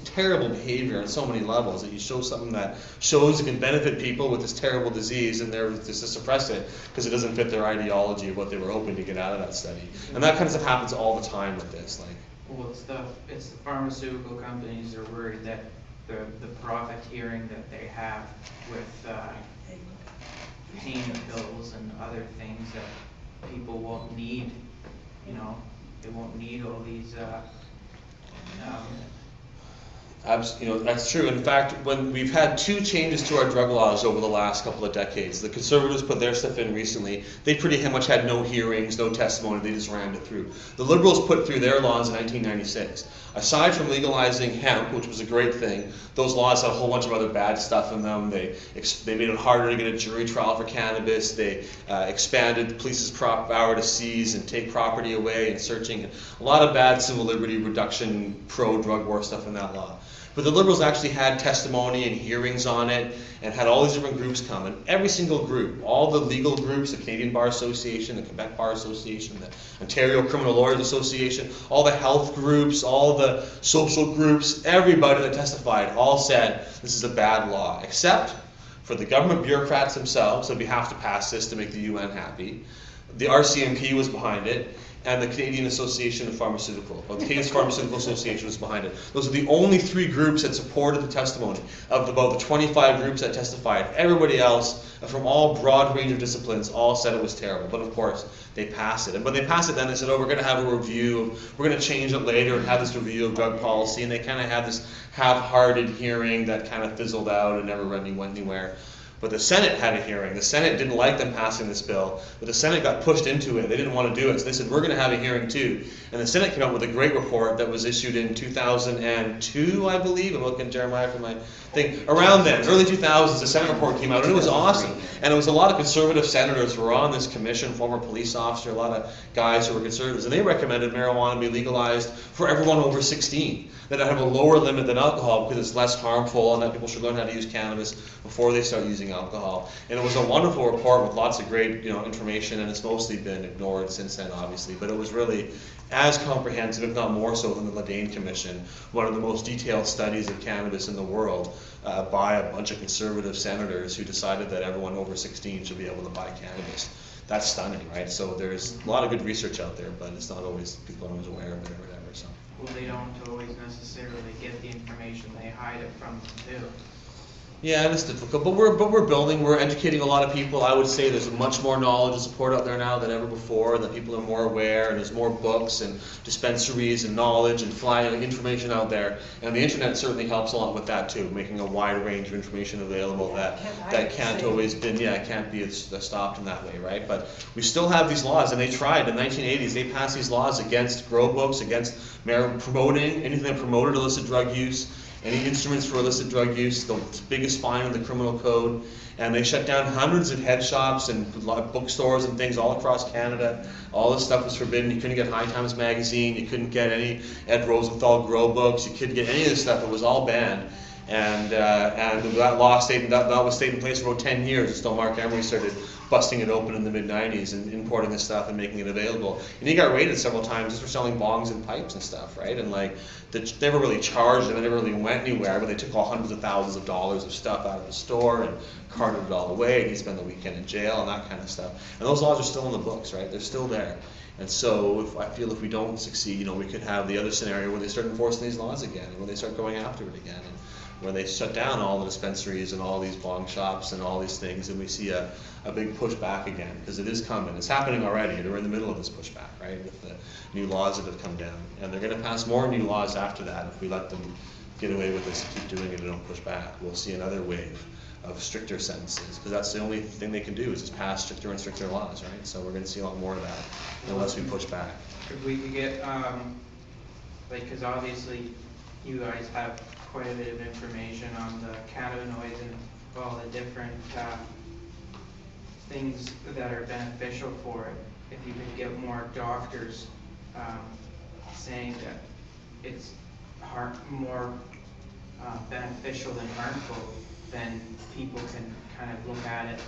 terrible behavior on so many levels, that you show something that shows it can benefit people with this terrible disease, and they're just to suppress it because it doesn't fit their ideology of what they were hoping to get out of that study. And that kind of stuff happens all the time with this. Like, well, it's the pharmaceutical companies are worried that the profiteering that they have with pain pills and other things that people won't need, you know, they won't need all these you know, that's true. In fact, when we've had 2 changes to our drug laws over the last couple of decades, the Conservatives put their stuff in recently. They pretty much had no hearings, no testimony, they just rammed it through. The Liberals put through their laws in 1996. Aside from legalizing hemp, which was a great thing, those laws had a whole bunch of other bad stuff in them. They made it harder to get a jury trial for cannabis. They expanded the police's power to seize and take property away and searching. And a lot of bad civil liberty reduction, pro-drug war stuff in that law. But the Liberals actually had testimony and hearings on it, and had all these different groups come, and every single group, all the legal groups, the Canadian Bar Association, the Quebec Bar Association, the Ontario Criminal Lawyers Association, all the health groups, all the social groups, everybody that testified all said this is a bad law, except for the government bureaucrats themselves, that we have to pass this to make the UN happy. The RCMP was behind it, and the Canadian Association of Pharmaceutical, or the Canadian Pharmaceutical Association was behind it. Those are the only 3 groups that supported the testimony. Of about the 25 groups that testified, everybody else, from all broad range of disciplines, all said it was terrible. But of course, they passed it. But they passed it then, they said, oh, we're going to have a review, we're going to change it later and have this review of drug policy, and they kind of had this half-hearted hearing that kind of fizzled out and never really went anywhere. But the Senate had a hearing. The Senate didn't like them passing this bill, but the Senate got pushed into it. They didn't want to do it, so they said, we're going to have a hearing too. And the Senate came out with a great report that was issued in 2002, I believe. I'm looking at Jeremiah for my thing. Around then, early 2000s, the Senate report came out, and it was awesome. And it was a lot of conservative senators who were on this commission, former police officer, a lot of guys who were conservatives, and they recommended marijuana be legalized for everyone over 16. That it have a lower limit than alcohol because it's less harmful, and that people should learn how to use cannabis before they start using alcohol. And it was a wonderful report with lots of great, you know, information, and it's mostly been ignored since then, obviously. But it was really as comprehensive, if not more so, than the Ledane Commission, one of the most detailed studies of cannabis in the world, by a bunch of conservative senators who decided that everyone over 16 should be able to buy cannabis. That's stunning, right? So there's a lot of good research out there, but it's not always, people aren't always aware of it or whatever. So. Well, they don't always necessarily get the information, they hide it from them too. Yeah, it's difficult, but we're building, we're educating a lot of people. I would say there's much more knowledge and support out there now than ever before, and that people are more aware, and there's more books and dispensaries and knowledge and flying information out there. And the internet certainly helps a lot with that too, making a wide range of information available that can't always been, can't be stopped in that way, right? But we still have these laws, and they tried in the 1980s. They passed these laws against grow books, against promoting anything that promoted illicit drug use. Any instruments for illicit drug use, the biggest fine in the criminal code, and they shut down hundreds of head shops and a lot of bookstores and things all across Canada. All this stuff was forbidden. You couldn't get High Times magazine, you couldn't get any Ed Rosenthal grow books, you couldn't get any of this stuff. It was all banned. And that law stayed, that was stayed in place for about 10 years until Mark Emery started busting it open in the mid-90s and importing this stuff and making it available. And he got raided several times just for selling bongs and pipes and stuff, right? And like, they never really charged him, they never really went anywhere, but they took all hundreds of thousands of dollars of stuff out of the store and carted it all away, and he spent the weekend in jail and that kind of stuff. And those laws are still in the books, right? They're still there. And so I feel if we don't succeed, we could have the other scenario where they start enforcing these laws again, and where they start going after it again, and where they shut down all the dispensaries and all these bong shops and all these things, and we see a big pushback again, because it is coming. It's happening already. They're in the middle of this pushback, right, with the new laws that have come down. And they're going to pass more new laws after that if we let them get away with this and keep doing it and don't push back. We'll see another wave of stricter sentences, because that's the only thing they can do is just pass stricter and stricter laws, right? So we're going to see a lot more of that unless we push back. If we could get, because obviously you guys have quite a bit of information on the cannabinoids and all the different things that are beneficial for it. If you could get more doctors saying that it's more beneficial than harmful, then people can kind of look at it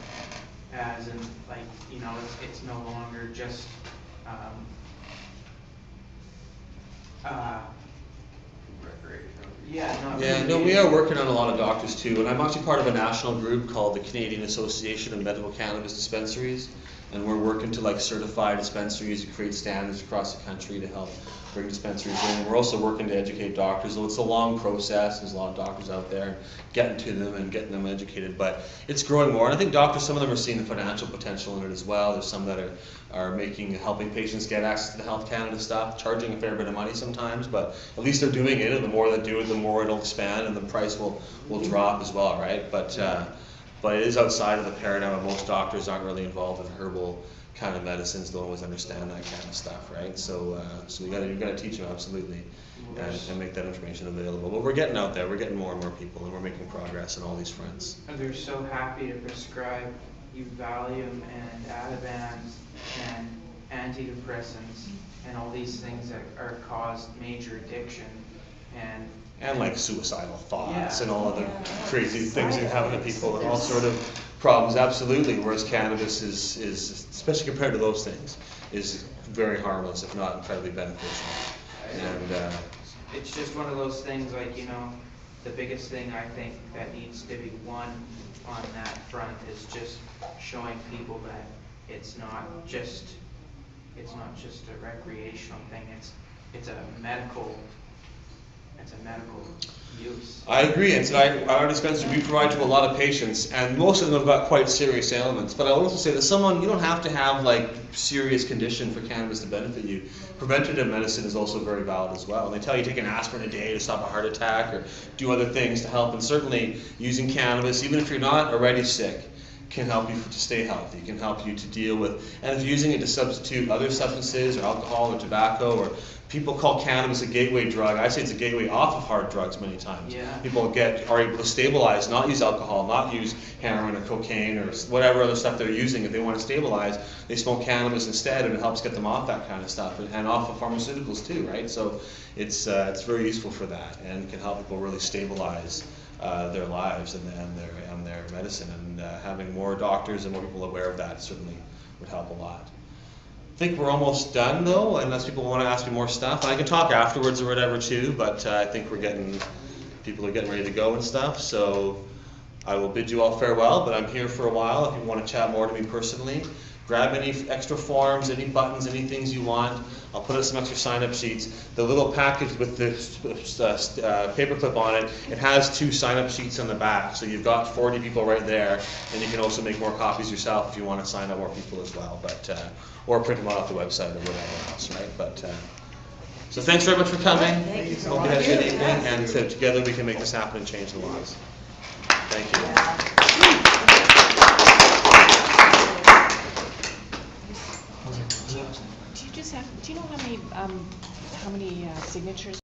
as in, like, it's no longer just we are working on a lot of doctors too, and I'm actually part of a national group called the Canadian Association of Medical Cannabis Dispensaries, and we're working to certify dispensaries and create standards across the country to help bring dispensaries in. We're also working to educate doctors, though it's a long process. There's a lot of doctors out there, getting to them and getting them educated, but it's growing more. And I think doctors, some of them are seeing the financial potential in it as well. There's some that are helping patients get access to the Health Canada stuff, charging a fair bit of money sometimes, but at least they're doing it, and the more they do it, the more it'll expand and the price will drop as well, right? But it is outside of the paradigm of most doctors aren't really involved in herbal kind of medicines, don't always understand that kind of stuff, right? So you gotta teach them, absolutely, and make that information available. But we're getting out there, we're getting more and more people, and we're making progress on all these fronts. And they're so happy to prescribe you Valium and Ativans and antidepressants and all these things that are caused major addiction and like suicidal thoughts and all of the crazy Yeah. things that happen to people and all sort of problems, absolutely, whereas cannabis is, especially compared to those things, is very harmless, if not incredibly beneficial. And it's just one of those things, the biggest thing I think that needs to be won on that front is just showing people that it's not just a recreational thing, it's a medical use. I agree, and tonight at our dispensary we provide to a lot of patients, and most of them have got quite serious ailments. But I will also say that you don't have to have serious condition for cannabis to benefit you. Preventative medicine is also very valid as well. And they tell you take an aspirin a day to stop a heart attack or do other things to help. And certainly using cannabis, even if you're not already sick, can help you to stay healthy, can help you to deal with, and if you're using it to substitute other substances or alcohol or tobacco, or people call cannabis a gateway drug, I say it's a gateway off of hard drugs many times. Yeah. People are able to stabilize, not use alcohol, not use heroin or cocaine or whatever other stuff they're using. If they want to stabilize, they smoke cannabis instead, and it helps get them off that kind of stuff, and off of pharmaceuticals too, right? So it's very useful for that, and can help people really stabilize their lives and their medicine, and having more doctors and more people aware of that certainly would help a lot. I think we're almost done though, unless people want to ask me more stuff. And I can talk afterwards or whatever too, but I think people are getting ready to go and stuff, so I will bid you all farewell, but I'm here for a while if you want to chat more to me personally. Grab any extra forms, any buttons, any things you want. I'll put up some extra sign-up sheets. The little package with the paperclip on it, it has 2 sign-up sheets on the back. So you've got 40 people right there, and you can also make more copies yourself if you want to sign up more people as well. Or print them off the website or whatever else, right? So thanks very much for coming. Thank you so Hope you much. had a good evening, and so together we can make this happen and change the laws. Thank you. Do you know how many signatures